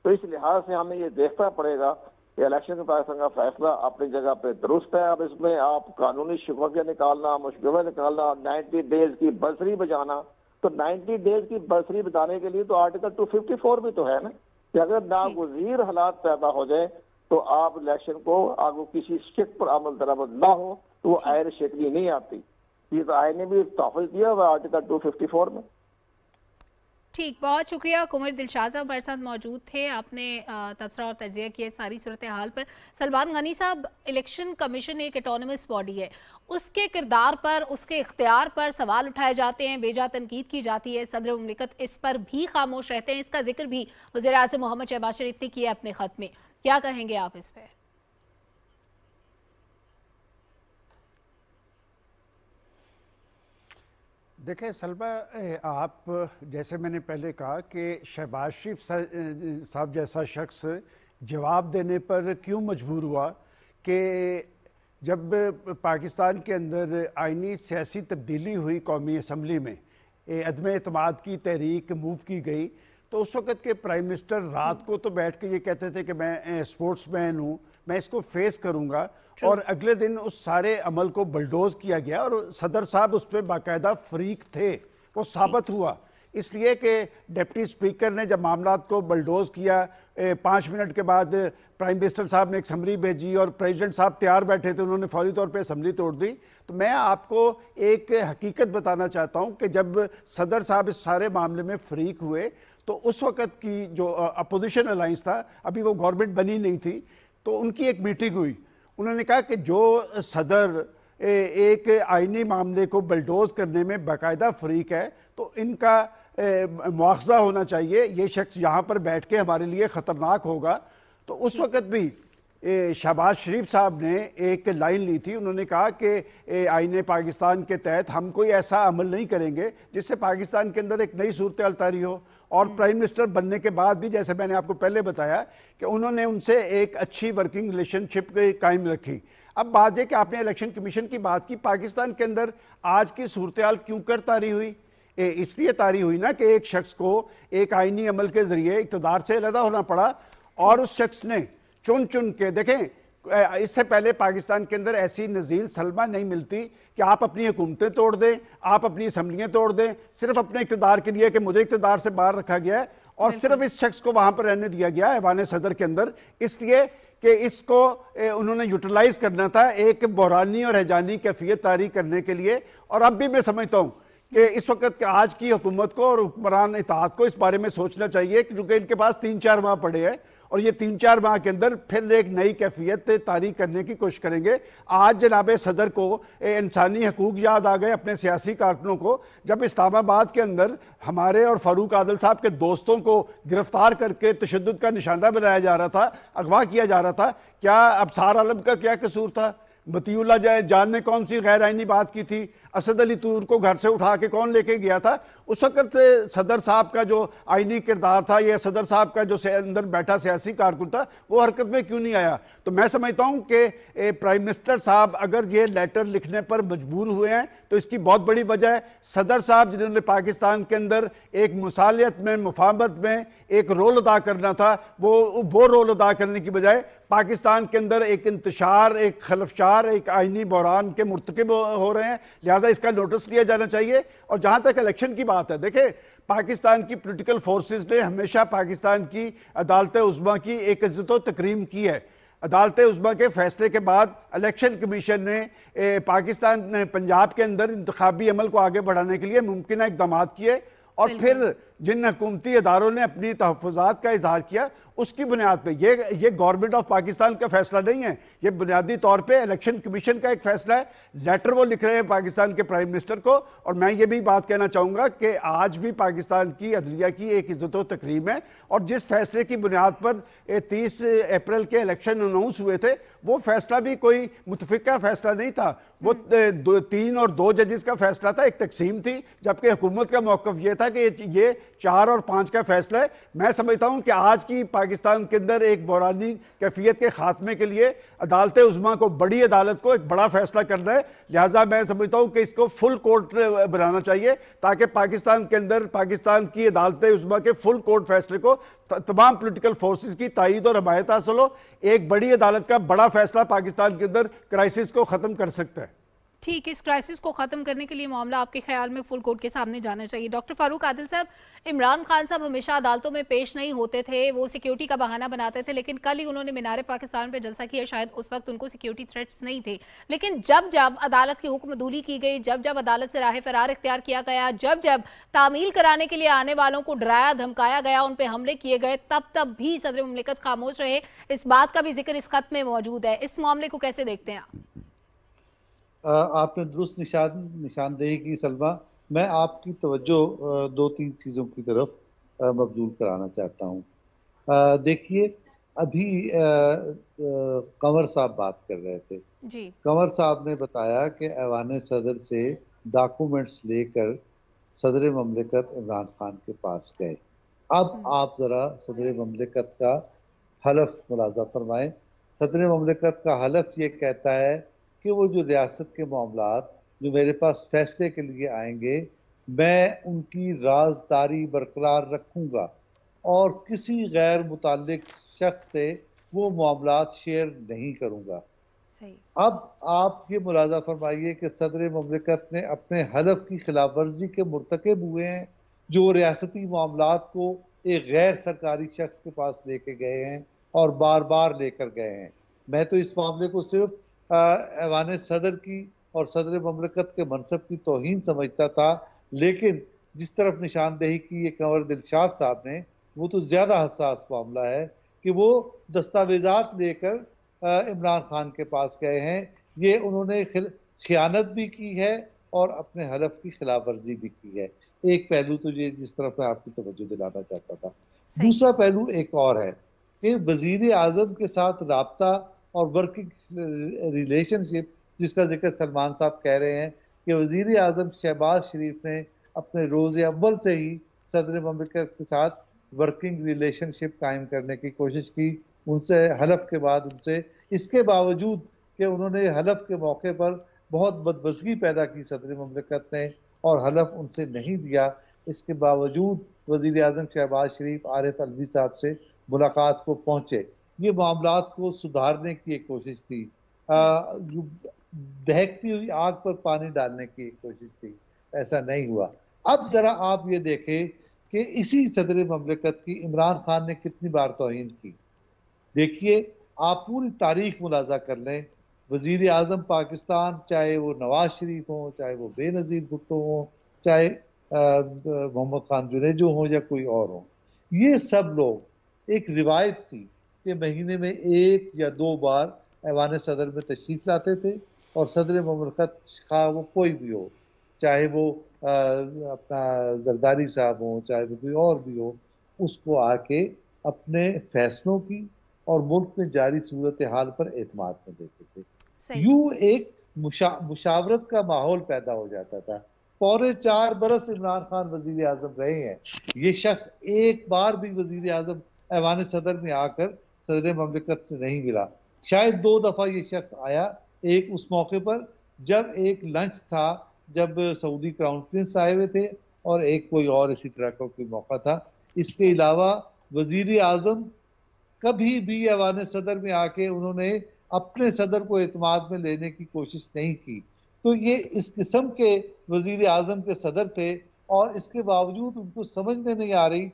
تو اس لحاظ سے ہمیں یہ دیکھنا پڑے گا کہ الیکشن پاکستان کا فیصلہ اپنی جگہ پہ درست ہے۔ اب اس میں آپ قانونی شکوہ نکالنا، مشکوہ نکالنا، 90 ڈیز کی برسری بجانا، تو 90 ڈیز کی برسری بتانے کے لیے تو آرٹیکل 254 بھی تو ہے نا، کہ اگر ناگزیر حالات پیدا ہو جائے تو آپ الیکشن کو آگے کسی شک پر عمل درآمد نہ ہو تو وہ آئین شکنی نہیں آتی۔ یہ تو آئین نے بھی تحفظ دیا ہوا آرٹیکل 254 میں۔ ٹھیک، بہت شکریہ قمر دلشاد صاحب ہمارے ساتھ موجود تھے، آپ نے تبصرہ اور تجزیہ کیا ساری صورتحال پر۔ سلمان غنی صاحب، الیکشن کمیشن ایک اٹانومس باڈی ہے، اس کے کردار پر، اس کے اختیار پر سوال اٹھائے جاتے ہیں، بیجا تنقید کی جاتی ہے، صدر مملکت اس پر بھی خاموش رہتے ہیں۔ اس کا ذکر بھی وزیر اعظم محمد شہباز شریف نے کیا اپنے خط میں، کیا کہیں گے آپ اس پہ؟ دیکھیں سلمہ، آپ جیسے میں نے پہلے کہا کہ شہباز شریف صاحب جیسا شخص جواب دینے پر کیوں مجبور ہوا کہ جب پاکستان کے اندر آئینی سیاسی تبدیلی ہوئی قومی اسمبلی میں، عدم اعتماد کی تحریک موو کی گئی، تو اس وقت کے پرائم منسٹر رات کو تو بیٹھ کے یہ کہتے تھے کہ میں سپورٹس مین ہوں، میں اس کو فیس کروں گا، اور اگلے دن اس سارے عمل کو بلڈوز کیا گیا اور صدر صاحب اس پہ باقاعدہ فریق تھے، وہ ثابت ہوا اس لیے کہ ڈپٹی سپیکر نے جب معاملات کو بلڈوز کیا، 5 منٹ کے بعد پرائم منسٹر صاحب نے ایک سمری بھیجی اور پریزیڈنٹ صاحب تیار بیٹھے تھے، انہوں نے فوری طور پہ اسمبلی توڑ دی۔ تو میں آپ کو ایک حقیقت بتانا چاہتا ہوں کہ جب صدر صاحب اس سارے معاملے میں فریق ہوئے تو اس وقت کی جو اپوزیشن الائنس تھا، ابھی وہ گورنمنٹ بنی نہیں تھی، تو ان کی ایک میٹنگ ہوئی، انہوں نے کہا کہ جو صدر ایک آئینی معاملے کو بلڈوز کرنے میں باقاعدہ فریق ہے تو ان کا مواخذہ ہونا چاہیے، یہ شخص یہاں پر بیٹھ کے ہمارے لیے خطرناک ہوگا۔ تو اس وقت بھی شہباز شریف صاحب نے ایک لائن لی تھی، انہوں نے کہا کہ آئین پاکستان کے تحت ہم کوئی ایسا عمل نہیں کریں گے جس سے پاکستان کے اندر ایک نئی صورتحال طاری ہو، اور پرائم منسٹر بننے کے بعد بھی جیسے میں نے آپ کو پہلے بتایا کہ انہوں نے ان سے ایک اچھی ورکنگ ریلیشن شپ قائم رکھی۔ اب بات یہ کہ آپ نے الیکشن کمیشن کی بات کی، پاکستان کے اندر آج کی صورتحال کیوں کر طاری ہوئی؟ اس لیے طاری ہوئی نا کہ ایک شخص کو ایک آئینی عمل کے ذریعے اقتدار سے علیحدہ ہونا پڑا، اور اس شخص نے چن کے، دیکھیں اس سے پہلے پاکستان کے اندر ایسی نزیل سلمہ نہیں ملتی کہ آپ اپنی حکومتیں توڑ دیں، آپ اپنی اسمبلیاں توڑ دیں، صرف اپنے اقتدار کے لیے کہ مجھے اقتدار سے باہر رکھا گیا ہے، اور صرف اس شخص کو وہاں پر رہنے دیا گیا ایوان صدر کے اندر، اس لیے کہ اس کو انہوں نے یوٹیلائز کرنا تھا ایک بحرانی اور ہیجانی کیفیت طاری کرنے کے لیے۔ اور اب بھی میں سمجھتا ہوں کہ اس وقت آج کی حکومت کو اور حکمران اتحاد کو اس بارے میں سوچنا چاہیے، کیونکہ ان کے پاس 3-4 ماہ پڑے ہیں، اور یہ 3-4 ماہ کے اندر پھر ایک نئی کیفیت طاری کرنے کی کوشش کریں گے۔ آج جناب صدر کو انسانی حقوق یاد آ گئے اپنے سیاسی کارکنوں کو، جب اسلام آباد کے اندر ہمارے اور فاروق عادل صاحب کے دوستوں کو گرفتار کر کے تشدد کا نشانہ بنایا جا رہا تھا، اغوا کیا جا رہا تھا، کیا ابصار عالم کا کیا قصور تھا؟ مطیع اللہ جان نے کون سی غیر آئینی بات کی تھی؟ اسد علی طور کو گھر سے اٹھا کے کون لے کے گیا تھا؟ اس وقت صدر صاحب کا جو آئینی کردار تھا یا صدر صاحب کا جو اندر بیٹھا سیاسی کارکن تھا وہ حرکت میں کیوں نہیں آیا؟ تو میں سمجھتا ہوں کہ پرائم منسٹر صاحب اگر یہ لیٹر لکھنے پر مجبور ہوئے ہیں تو اس کی بہت بڑی وجہ ہے صدر صاحب جنہوں نے پاکستان کے اندر ایک مصالحت میں، مفاہمت میں ایک رول ادا کرنا تھا، وہ رول ادا کرنے کی بجائے پاکستان کے اندر ایک انتشار، ایک خلفشار، ایک آئینی بحران کے مرتکب ہو رہے ہیں، لہٰذا اس کا نوٹس لیا جانا چاہیے۔ اور جہاں تک الیکشن کی بات ہے، دیکھیں پاکستان کی پولیٹیکل فورسز نے ہمیشہ پاکستان کی عدالت عظمیٰ کی ایک عزت و تکریم کی ہے۔ عدالت عظمیٰ کے فیصلے کے بعد الیکشن کمیشن نے پاکستان پنجاب کے اندر انتخابی عمل کو آگے بڑھانے کے لیے ممکنہ اقدامات کیے، اور پھر جن حکومتی اداروں نے اپنی تحفظات کا اظہار کیا اس کی بنیاد پہ یہ گورنمنٹ آف پاکستان کا فیصلہ نہیں ہے، یہ بنیادی طور پہ الیکشن کمیشن کا ایک فیصلہ ہے۔ لیٹر وہ لکھ رہے ہیں پاکستان کے پرائم منسٹر کو، اور میں یہ بھی بات کہنا چاہوں گا کہ آج بھی پاکستان کی عدلیہ کی ایک عزت و تکریم ہے، اور جس فیصلے کی بنیاد پر 30 اپریل کے الیکشن اناؤنس ہوئے تھے وہ فیصلہ بھی کوئی متفقہ فیصلہ نہیں تھا، وہ 3 اور 2 ججز کا فیصلہ تھا، ایک تقسیم تھی، جبکہ حکومت کا موقف یہ تھا کہ یہ 4 اور 5 کا فیصلہ ہے۔ میں سمجھتا ہوں کہ آج کی پاکستان کے اندر ایک بحرانی کیفیت کے خاتمے کے لیے عدالت عظمیٰ کو، بڑی عدالت کو ایک بڑا فیصلہ کرنا ہے، لہٰذا میں سمجھتا ہوں کہ اس کو فل کورٹ بنانا چاہیے تاکہ پاکستان کے اندر پاکستان کی عدالت عظمیٰ کے فل کورٹ فیصلے کو تمام پولیٹیکل فورسز کی تائید اور حمایت حاصل ہو۔ ایک بڑی عدالت کا بڑا فیصلہ پاکستان کے اندر کرائسس کو ختم کر سکتا ہے۔ ठीक, इस क्राइसिस को ख़त्म करने के लिए मामला आपके ख्याल में फुल कोर्ट के सामने जाना चाहिए। डॉक्टर फारूक आदिल साहब, इमरान खान साहब हमेशा अदालतों में पेश नहीं होते थे, वो सिक्योरिटी का बहाना बनाते थे, लेकिन कल ही उन्होंने मीनार पाकिस्तान पे जलसा किया। शायद उस वक्त उनको सिक्योरिटी थ्रेट्स नहीं थे, लेकिन जब जब अदालत की हुक्मदूली की गई, जब जब अदालत से राह फरार इख्तियार किया गया, जब जब तामील कराने के लिए आने वालों को डराया धमकाया गया, उन पर हमले किए गए, तब भी सदर मुमलिकत खामोश रहे। इस बात का भी जिक्र इस खत में मौजूद है। इस मामले को कैसे देखते हैं आप? आपने दुरुस्त निशानदेही की सलमा। मैं आपकी तवज्जो दो तीन चीज़ों की तरफ मबजूल कराना चाहता हूँ। देखिए, अभी कंवर साहब बात कर रहे थे जी। कंवर साहब ने बताया कि ऐवान सदर से डॉक्यूमेंट्स लेकर सदर ममलिकत इमरान खान के पास गए। अब आप ज़रा सदर ममलिकत का हलफ मुलाजा फरमाएं। सदर ममलिकत का हलफ ये कहता है कि वो जो रियासत के मामलात जो मेरे पास फैसले के लिए आएंगे, मैं उनकी राजदारी बरकरार रखूंगा और किसी गैर मुताल्लिक शख्स से वो मामलात शेयर नहीं करूंगा। अब आप ये मुलाजा फरमाइए कि सदर ममलिकत ने अपने हलफ की खिलाफ वर्जी के मुर्तकब हुए हैं, जो रियासती मामलात को एक गैर सरकारी शख्स के पास लेके गए हैं और बार बार लेकर गए हैं। मैं तो इस मामले को सिर्फ ऐवान सदर की और सदर ममलिकत के मनसब की तौहीन समझता था, लेकिन जिस तरफ निशानदेही की ये कंवर दिलशाद साहब ने, वो तो ज़्यादा हसास मामला है कि वो दस्तावेजात लेकर इमरान खान के पास गए हैं। ये उन्होंने खियानत भी की है और अपने हलफ की खिलाफ वर्जी भी की है। एक पहलू तो ये जिस तरफ मैं आपकी तवज्जो दिलाना चाहता था। दूसरा पहलू एक और है कि वजीर आजम के साथ राब्ता और वर्किंग रिलेशनशिप, जिसका जिक्र सलमान साहब कह रहे हैं कि वजीर आजम शहबाज शरीफ ने अपने रोज़ अव्वल से ही सदर ममलिकत के साथ वर्किंग रिलेशनशिप कायम करने की कोशिश की, उनसे हलफ के बाद उनसे, इसके बावजूद कि उन्होंने हलफ के मौके पर बहुत बदबज़गी पैदा की सदर ममलिकत ने और हलफ उनसे नहीं दिया, इसके बावजूद वजीर आजम शहबाज शरीफ आरिफ अलवी साहब से मुलाकात को पहुँचे। ये मामलात को सुधारने की एक कोशिश थी, दहकती हुई आग पर पानी डालने की एक कोशिश थी, ऐसा नहीं हुआ। अब जरा आप ये देखें कि इसी सदर ममलिकत की इमरान खान ने कितनी बार तौहीन की। देखिए, आप पूरी तारीख मुलाजा कर लें, वजीर आजम पाकिस्तान, चाहे वो नवाज शरीफ हो, चाहे वो बेनज़ीर भुट्टो हो, चाहे मोहम्मद खान जुनेजो हो या कोई और हो, ये सब लोग, एक रिवायत थी कि महीने में 1 या 2 बार ऐवान सदर में तशरीफ़ लाते थे और सदर ममलिकत खा वो कोई भी हो, चाहे वो अपना जरदारी साहब हो, चाहे वो कोई और भी हो, उसको आके अपने फैसलों की और मुल्क में जारी सूरत हाल पर एतमाद में देते थे। यूं एक मुशावरत का माहौल पैदा हो जाता था। पौने 4 बरस इमरान खान वजीर आजम रहे हैं, ये शख्स एक बार भी वजीर आजम ऐवान सदर में आकर सदर ममलिकत से नहीं मिला। शायद 2 दफ़ा ये शख्स आया, एक उस मौके पर जब एक लंच था, जब सऊदी क्राउन प्रिंस आए हुए थे, और एक कोई और इसी तरह का कोई मौका था। इसके अलावा वजीर आजम कभी भी ऐवान सदर में आके उन्होंने अपने सदर को एतमाद में लेने की कोशिश नहीं की। तो ये इस किस्म के वजीर आजम के सदर थे और इसके बावजूद उनको समझ में नहीं आ रही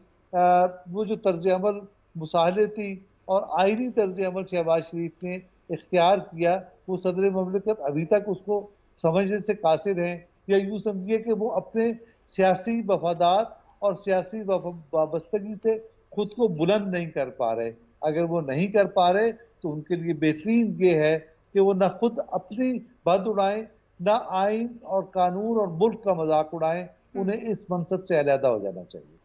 वो जो तर्ज अमल मुसाहलती और आईनी तर्ज अमल शहबाज शरीफ ने इख्तियार किया, वो सदर ममलिकत अभी तक उसको समझने से कासिर हैं, या यूँ समझिए कि वो अपने सियासी वफादात और सियासी वाबस्तगी से खुद को बुलंद नहीं कर पा रहे। अगर वो नहीं कर पा रहे तो उनके लिए बेहतरीन ये है कि वो ना खुद अपनी बद उड़ाएं, ना आइन और कानून और मुल्क का मजाक उड़ाएं। उन्हें इस मनसब से अलहदा हो जाना चाहिए।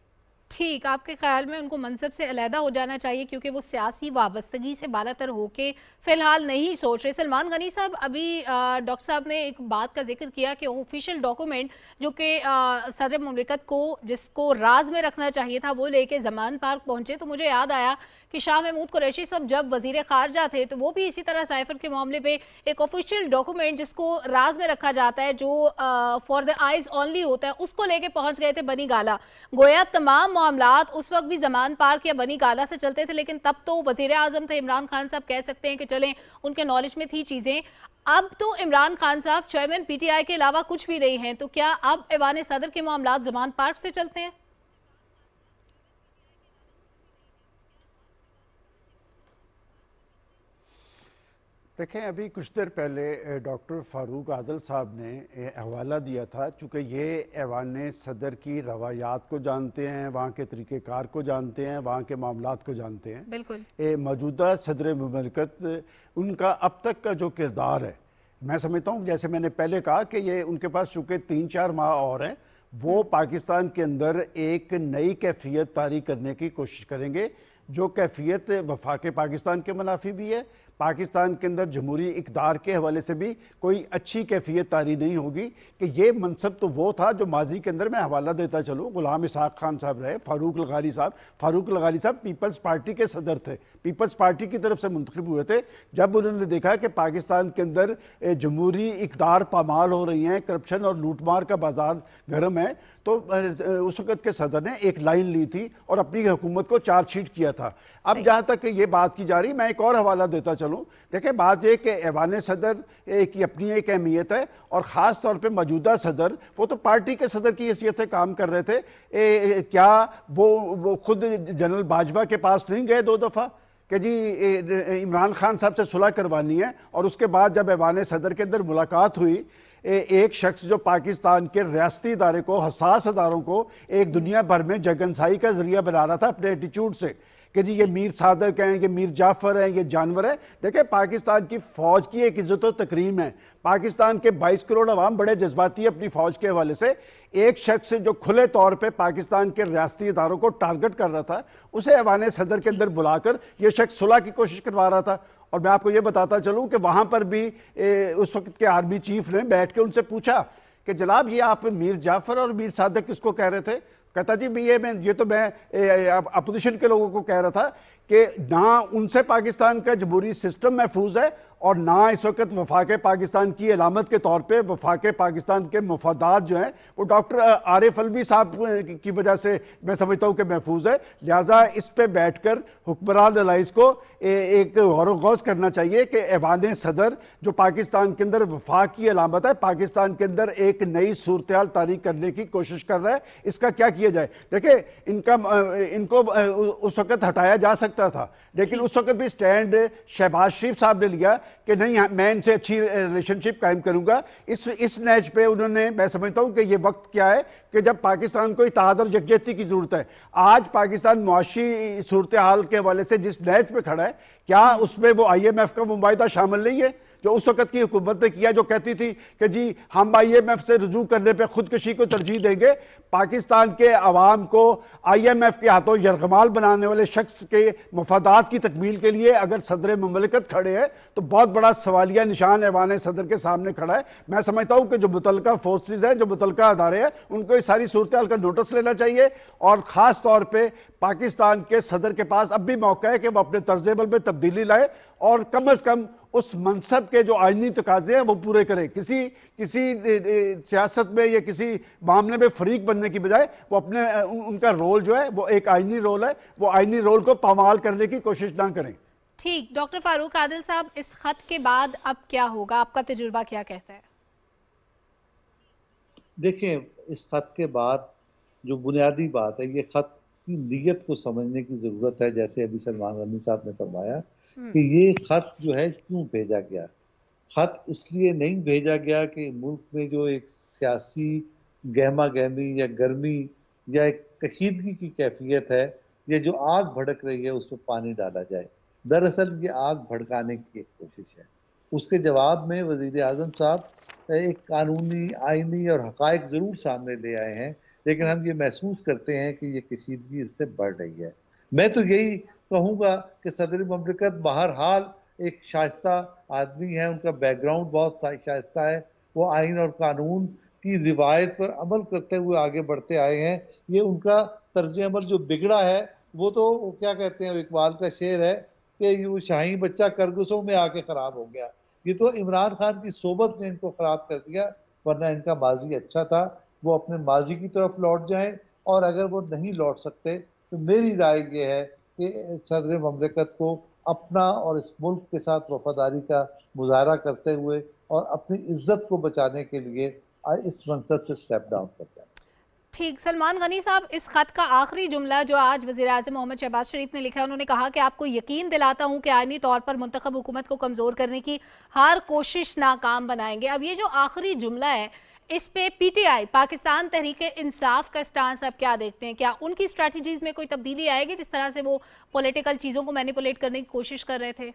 ठीक, आपके ख्याल में उनको मनसब से अलहदा हो जाना चाहिए क्योंकि वो सियासी वाबस्तगी से बालातर होके फ़िलहाल नहीं सोच रहे। सलमान गनी साहब, अभी डॉक्टर साहब ने एक बात का जिक्र किया कि ऑफिशियल डॉक्यूमेंट जो कि सदर मुमलिकत को जिसको राज में रखना चाहिए था वो लेके ज़मान पार्क पहुँचे, तो मुझे याद आया कि शाह महमूद कुरैशी साहब जब वज़ीर ख़ारजा थे तो वो भी इसी तरह साइफर के मामले पे एक ऑफिशियल डॉक्यूमेंट जिसको राज में रखा जाता है, जो फॉर द आइज़ ओनली होता है, उसको लेके पहुँच गए थे बनी गाला। गोया तमाम معاملات اس وقت بھی زمان پارک یا بنی گالا سے چلتے تھے، لیکن تب تو وزیر اعظم تھے عمران خان صاحب، کہہ سکتے ہیں کہ چلیں ان کے نالج میں تھی چیزیں. اب تو عمران خان صاحب چیئرمین پی ٹی آئی کے علاوہ کچھ بھی نہیں ہیں، تو کیا اب ایوان صدر کے معاملات زمان پارک سے چلتے ہیں؟ دیکھیں، ابھی کچھ دیر پہلے ڈاکٹر فاروق عادل صاحب نے حوالہ دیا تھا، چونکہ یہ ایوان صدر کی روایات کو جانتے ہیں، وہاں کے طریقہ کار کو جانتے ہیں، وہاں کے معاملات کو جانتے ہیں. بالکل موجودہ صدر مملکت ان کا اب تک کا جو کردار ہے، میں سمجھتا ہوں جیسے میں نے پہلے کہا کہ یہ ان کے پاس چونکہ 3-4 ماہ اور ہیں، وہ پاکستان کے اندر ایک نئی کیفیت طاری کرنے کی کوشش کریں گے، جو کیفیت وفاق پاکستان کے منافی بھی ہے. پاکستان کے اندر جمہوری اقدار کے حوالے سے بھی کوئی اچھی کیفیت طاری نہیں ہوگی کہ یہ منصب تو وہ تھا جو ماضی کے اندر، میں حوالہ دیتا چلوں، غلام اسحاق خان صاحب رہے، فاروق لغاری صاحب پیپلز پارٹی کے صدر تھے، پیپلز پارٹی کی طرف سے منتخب ہوئے تھے. جب انہوں نے دیکھا کہ پاکستان کے اندر جمہوری اقدار پامال ہو رہی ہیں، کرپشن اور لوٹ مار کا بازار گرم ہے، تو اس وقت کے صدر نے ایک لائن لی تھی اور اپنی حکومت کو چارج شیٹ کیا تھا. اب جہاں تک یہ بات کی جا رہی، میں ایک اور حوالہ دیتا چلوں. دیکھیں، بات یہ کہ ایوان صدر کی اپنی ایک اہمیت ہے، اور خاص طور پہ موجودہ صدر، وہ تو پارٹی کے صدر کی حیثیت سے کام کر رہے تھے. کیا وہ خود جنرل باجوہ کے پاس نہیں گئے 2 دفعہ کہ جی عمران خان صاحب سے صلح کروانی ہے؟ اور اس کے بعد جب ایوان صدر کے اندر ملاقات ہوئی، ایک شخص جو پاکستان کے ریاستی ادارے کو، حساس اداروں کو ایک دنیا بھر میں جگنسائی کا ذریعہ بنا رہا تھا اپنے ایٹیچیوڈ سے کہ جی یہ میر صادق ہیں، یہ میر جعفر ہیں، یہ جانور ہیں. دیکھیں، پاکستان کی فوج کی ایک عزت و تکریم ہے. پاکستان کے 22 کروڑ عوام بڑے جذباتی ہیں اپنی فوج کے حوالے سے. ایک شخص جو کھلے طور پہ پاکستان کے ریاستی اداروں کو ٹارگٹ کر رہا تھا، اسے ایوان صدر کے اندر بلا کر یہ شخص صلح کی کوشش کروا رہا تھا. اور میں آپ کو یہ بتاتا چلوں کہ وہاں پر بھی اس وقت کے آرمی چیف نے بیٹھ کے ان سے پوچھا کہ جناب یہ آپ میر جعفر اور میر صادق کس کو کہہ رہے تھے؟ کہتا جی یہ تو میں اپوزیشن کے لوگوں کو کہہ رہا تھا کہ نہ ان سے پاکستان کا جمہوری سسٹم محفوظ ہے، اور نہ اس وقت وفاق پاکستان کی علامت کے طور پہ وفاق پاکستان کے مفادات جو ہیں وہ ڈاکٹر عارف الوی صاحب کی وجہ سے میں سمجھتا ہوں کہ محفوظ ہے. لہٰذا اس پہ بیٹھ کر حکمران الائنس کو ایک غور و غوض کرنا چاہیے کہ ایوان صدر جو پاکستان کے اندر وفاق کی علامت ہے، پاکستان کے اندر ایک نئی صورتحال طاری کرنے کی کوشش کر رہا ہے، اس کا کیا کیا جائے. دیکھیں، ان کو اس وقت ہٹایا جا سکتا تھا، لیکن اس وقت بھی سٹینڈ شہباز شریف صاحب نے لیا کہ نہیں، میں ان سے اچھی ریلیشن شپ قائم کروں گا. اس نیچ پہ انہوں نے، میں سمجھتا ہوں کہ یہ وقت کیا ہے کہ جب پاکستان کو اتحاد اور یکجہتی کی ضرورت ہے. آج پاکستان معاشی صورتحال کے حوالے سے جس نیچ پہ کھڑا ہے، کیا اس میں وہ IMF کا معاہدہ شامل نہیں ہے جو اس وقت کی حکومت نے کیا، جو کہتی تھی کہ جی ہم IMF سے رجوع کرنے پہ خودکشی کو ترجیح دیں گے؟ پاکستان کے عوام کو IMF کے ہاتھوں یرغمال بنانے والے شخص کے مفادات کی تکمیل کے لیے اگر صدر مملکت کھڑے ہیں تو بہت بڑا سوالیہ نشان ایوان صدر کے سامنے کھڑا ہے. میں سمجھتا ہوں کہ جو متعلقہ فورسز ہیں، جو متعلقہ ادارے ہیں، ان کو اس ساری صورتحال کا نوٹس لینا چاہیے، اور خاص طور پہ پاکستان کے صدر کے پاس اب بھی موقع ہے کہ وہ اپنے طرز عمل میں تبدیلی لائے، اور کم از کم اس منصب کے جو آئینی تقاضے ہیں وہ پورے کرے. کسی سیاست میں یا کسی معاملے میں فریق بننے کی بجائے وہ اپنے ان کا رول جو ہے وہ ایک آئینی رول ہے، وہ آئینی رول کو پامال کرنے کی کوشش نہ کریں. ٹھیک. ڈاکٹر فاروق عادل صاحب، اس خط کے بعد اب کیا ہوگا؟ آپ کا تجربہ کیا کہتا ہے؟ دیکھیں، اس خط کے بعد جو بنیادی بات ہے، یہ خط کی نیت کو سمجھنے کی ضرورت ہے. جیسے ابھی سلمان غنی صاحب نے فرمایا کہ یہ خط جو ہے کیوں بھیجا گیا. خط اس لیے نہیں بھیجا گیا کہ ملک میں جو ایک سیاسی گہما گہمی یا گرمی یا ایک کشیدگی کی کیفیت ہے، یہ جو آگ بھڑک رہی ہے اس پہ پانی ڈالا جائے. دراصل یہ آگ بھڑکانے کی ایک کوشش ہے. اس کے جواب میں وزیر اعظم صاحب ایک قانونی، آئینی اور حقائق ضرور سامنے لے آئے ہیں، لیکن ہم یہ محسوس کرتے ہیں کہ یہ کشیدگی اس سے بڑھ رہی ہے. میں تو یہی کہوں گا کہ صدر مملکت بہرحال ایک شائستہ آدمی ہے، ان کا بیک گراؤنڈ بہت شائستہ ہے، وہ آئین اور قانون کی روایت پر عمل کرتے ہوئے آگے بڑھتے آئے ہیں. یہ ان کا طرز عمل جو بگڑا ہے، وہ تو کیا کہتے ہیں، اقبال کا شعر ہے کہ یہ شاہی بچہ کرگسوں میں آ کے خراب ہو گیا. یہ تو عمران خان کی صحبت نے ان کو خراب کر دیا، ورنہ ان کا ماضی اچھا تھا. وہ اپنے ماضی کی طرف لوٹ جائیں اور اگر وہ نہیں لوٹ سکتے تو میری رائے یہ ہے کہ صدر مملکت کو اپنا اور اس ملک کے ساتھ وفاداری کا مظاہرہ کرتے ہوئے اور اپنی عزت کو بچانے کے لیے اس منصب سے سٹیپ ڈاؤن کرتے ہیں۔ ٹھیک، سلمان غنی صاحب، اس خط کا آخری جملہ جو آج وزیراعظم محمد شہباز شریف نے لکھا ہے، انہوں نے کہا کہ آپ کو یقین دلاتا ہوں کہ آئینی طور پر منتخب حکومت کو کمزور کرنے کی ہر کوشش ناکام بنائیں گے۔ اب یہ جو آخری جملہ ہے، اس پہ P T I Pakistan Tehreek Insaf کا سٹانس آپ کیا دیکھتے ہیں؟ کیا ان کی اسٹریٹجیز میں کوئی تبدیلی آئے گی جس طرح سے وہ پولیٹیکل چیزوں کو مینیپولیٹ کرنے کی کوشش کر رہے تھے؟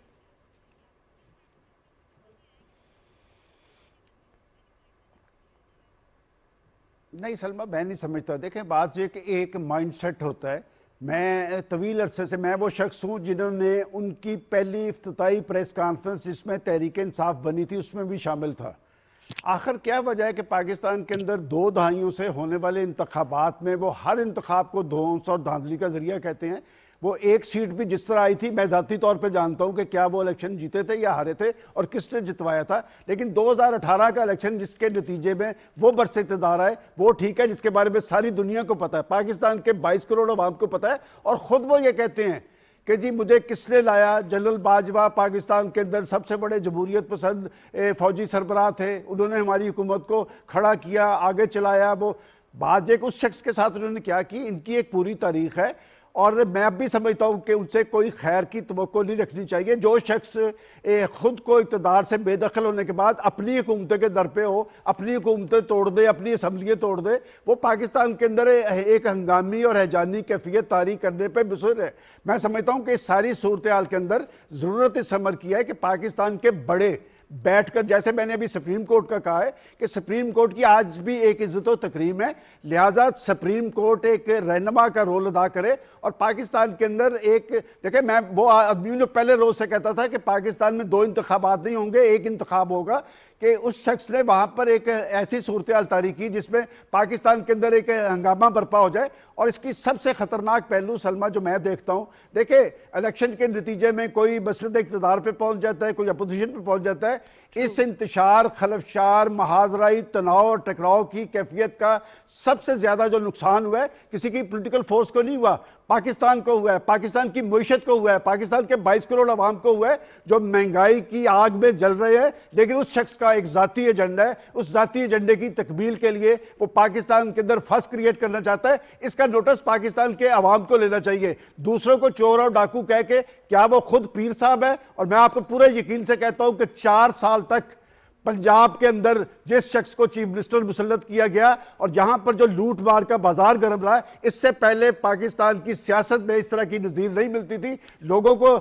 نہیں سلمہ، میں نہیں سمجھتا۔ دیکھیں بات یہ کہ ایک مائنڈ سیٹ ہوتا ہے۔ میں طویل عرصے سے میں وہ شخص ہوں جنہوں نے ان کی پہلی افتتاحی پریس کانفرنس جس میں تحریک انصاف بنی تھی اس میں بھی شامل تھا۔ آخر کیا وجہ ہے کہ پاکستان کے اندر 2 دہائیوں سے ہونے والے انتخابات میں وہ ہر انتخاب کو دھونس اور دھاندلی کا ذریعہ کہتے ہیں؟ وہ ایک سیٹ بھی جس طرح آئی تھی، میں ذاتی طور پہ جانتا ہوں کہ کیا وہ الیکشن جیتے تھے یا ہارے تھے اور کس نے جتوایا تھا، لیکن 2018 کا الیکشن جس کے نتیجے میں وہ برس اقتدار آئے وہ ٹھیک ہے، جس کے بارے میں ساری دنیا کو پتا ہے، پاکستان کے 22 کروڑ عوام کو پتا ہے، اور خود وہ یہ کہتے ہیں کہ جی مجھے کس نے لایا؟ جنرل باجوہ پاکستان کے اندر سب سے بڑے جمہوریت پسند فوجی سربراہ تھے، انہوں نے ہماری حکومت کو کھڑا کیا، آگے چلایا۔ وہ بات ایک اس شخص کے ساتھ انہوں نے کیا کی، ان کی ایک پوری تاریخ ہے، اور میں اب بھی سمجھتا ہوں کہ ان سے کوئی خیر کی توقع نہیں رکھنی چاہیے۔ جو شخص خود کو اقتدار سے بے دخل ہونے کے بعد اپنی حکومتوں کے در پہ ہو، اپنی حکومتیں توڑ دے، اپنی اسمبلیاں توڑ دے، وہ پاکستان کے اندر ایک ہنگامی اور ہیجانی کیفیت طاری کرنے پہ مصر ہے۔ میں سمجھتا ہوں کہ اس ساری صورتحال کے اندر ضرورت اس امر کی ہے کہ پاکستان کے بڑے بیٹھ کر، جیسے میں نے ابھی سپریم کورٹ کا کہا ہے کہ سپریم کورٹ کی آج بھی ایک عزت و تکریم ہے، لہٰذا سپریم کورٹ ایک رہنما کا رول ادا کرے، اور پاکستان کے اندر ایک دیکھیں، میں وہ آدمی جو پہلے روز سے کہتا تھا کہ پاکستان میں 2 انتخابات نہیں ہوں گے، ایک انتخاب ہوگا، کہ اس شخص نے وہاں پر ایک ایسی صورتحال طاری کی جس میں پاکستان کے اندر ایک ہنگامہ برپا ہو جائے۔ اور اس کی سب سے خطرناک پہلو سلمہ جو میں دیکھتا ہوں، دیکھیں الیکشن کے نتیجے میں کوئی مسند اقتدار پہ پہنچ جاتا ہے، کوئی اپوزیشن پہ پہنچ جاتا ہے، اس انتشار، خلفشار، محاذرائی تناؤ اور ٹکراؤ کی کیفیت کا سب سے زیادہ جو نقصان ہوا ہے کسی کی پولیٹیکل فورس کو نہیں ہوا، پاکستان کو ہوا ہے، پاکستان کی معیشت کو ہوا ہے، پاکستان کے 22 کروڑ عوام کو ہوا ہے جو مہنگائی کی آگ میں جل رہے ہیں، لیکن اس شخص کا ایک ذاتی ایجنڈا ہے، اس ذاتی ایجنڈے کی تکمیل کے لیے وہ پاکستان کے اندر فس کریٹ کرنا چاہتا ہے۔ اس کا نوٹس پاکستان کے عوام کو لینا چاہیے۔ دوسروں کو چور اور ڈاکو کہہ کے کیا وہ خود پیر صاحب ہے؟ اور میں آپ کو پورے یقین سے کہتا ہوں کہ 4 سال تک پنجاب کے اندر جس شخص کو چیف منسٹر مسلط کیا گیا اور جہاں پر جو لوٹ مار کا بازار گرم رہا ہے، اس سے پہلے پاکستان کی سیاست میں اس طرح کی نظیر نہیں ملتی تھی۔ لوگوں کو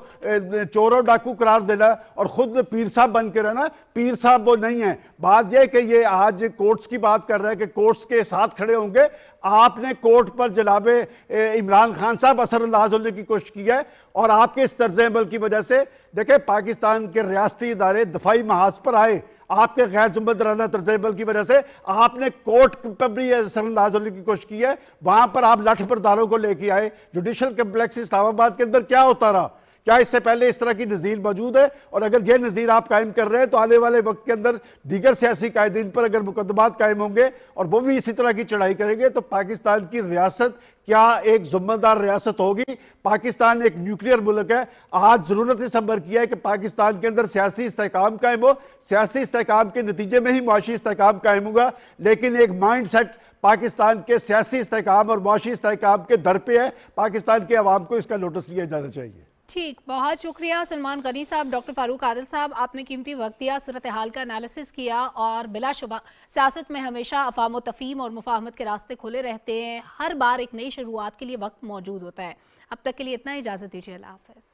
چور اور ڈاکو قرار دینا اور خود پیر صاحب بن کے رہنا، پیر صاحب وہ نہیں ہیں۔ بات یہ کہ یہ آج کورٹس کی بات کر رہے ہیں کہ کورٹس کے ساتھ کھڑے ہوں گے، آپ نے کورٹ پر جناب عمران خان صاحب اثر انداز ہونے کی کوشش کی ہے، اور آپ کے اس طرز عمل کی وجہ سے دیکھیں پاکستان کے ریاستی ادارے دفاعی محاذ پر آئے، آپ کے غیر ذمہ طرز عمل کی وجہ سے آپ نے کورٹ پر بھی اثر انداز ہونے کی کوشش کی ہے، وہاں پر آپ لاٹھ برداروں کو لے کے آئے۔ جوڈیشل کمپلیکس اسلام آباد کے اندر کیا ہوتا رہا؟ کیا اس سے پہلے اس طرح کی نظیر موجود ہے؟ اور اگر یہ نظیر آپ قائم کر رہے ہیں تو آنے والے وقت کے اندر دیگر سیاسی قائدین پر اگر مقدمات قائم ہوں گے اور وہ بھی اسی طرح کی چڑھائی کریں گے تو پاکستان کی ریاست کیا ایک ذمہ دار ریاست ہوگی؟ پاکستان ایک نیوکلیئر ملک ہے۔ آج ضرورت اس امر کی ہے کہ پاکستان کے اندر سیاسی استحکام قائم ہو، سیاسی استحکام کے نتیجے میں ہی معاشی استحکام قائم ہوگا، لیکن ایک مائنڈ سیٹ پاکستان کے سیاسی استحکام اور معاشی استحکام کے در پہ ہے۔ پاکستان کے عوام کو اس کا نوٹس لیا جانا چاہیے۔ ٹھیک، بہت شکریہ سلمان غنی صاحب، ڈاکٹر فاروق عادل صاحب، آپ نے قیمتی وقت دیا، صورتحال کا انالیسس کیا، اور بلا شبہ سیاست میں ہمیشہ افہام و تفہیم اور مفاہمت کے راستے کھلے رہتے ہیں، ہر بار ایک نئی شروعات کے لیے وقت موجود ہوتا ہے۔ اب تک کے لیے اتنا، اجازت دیجیے، اللہ حافظ۔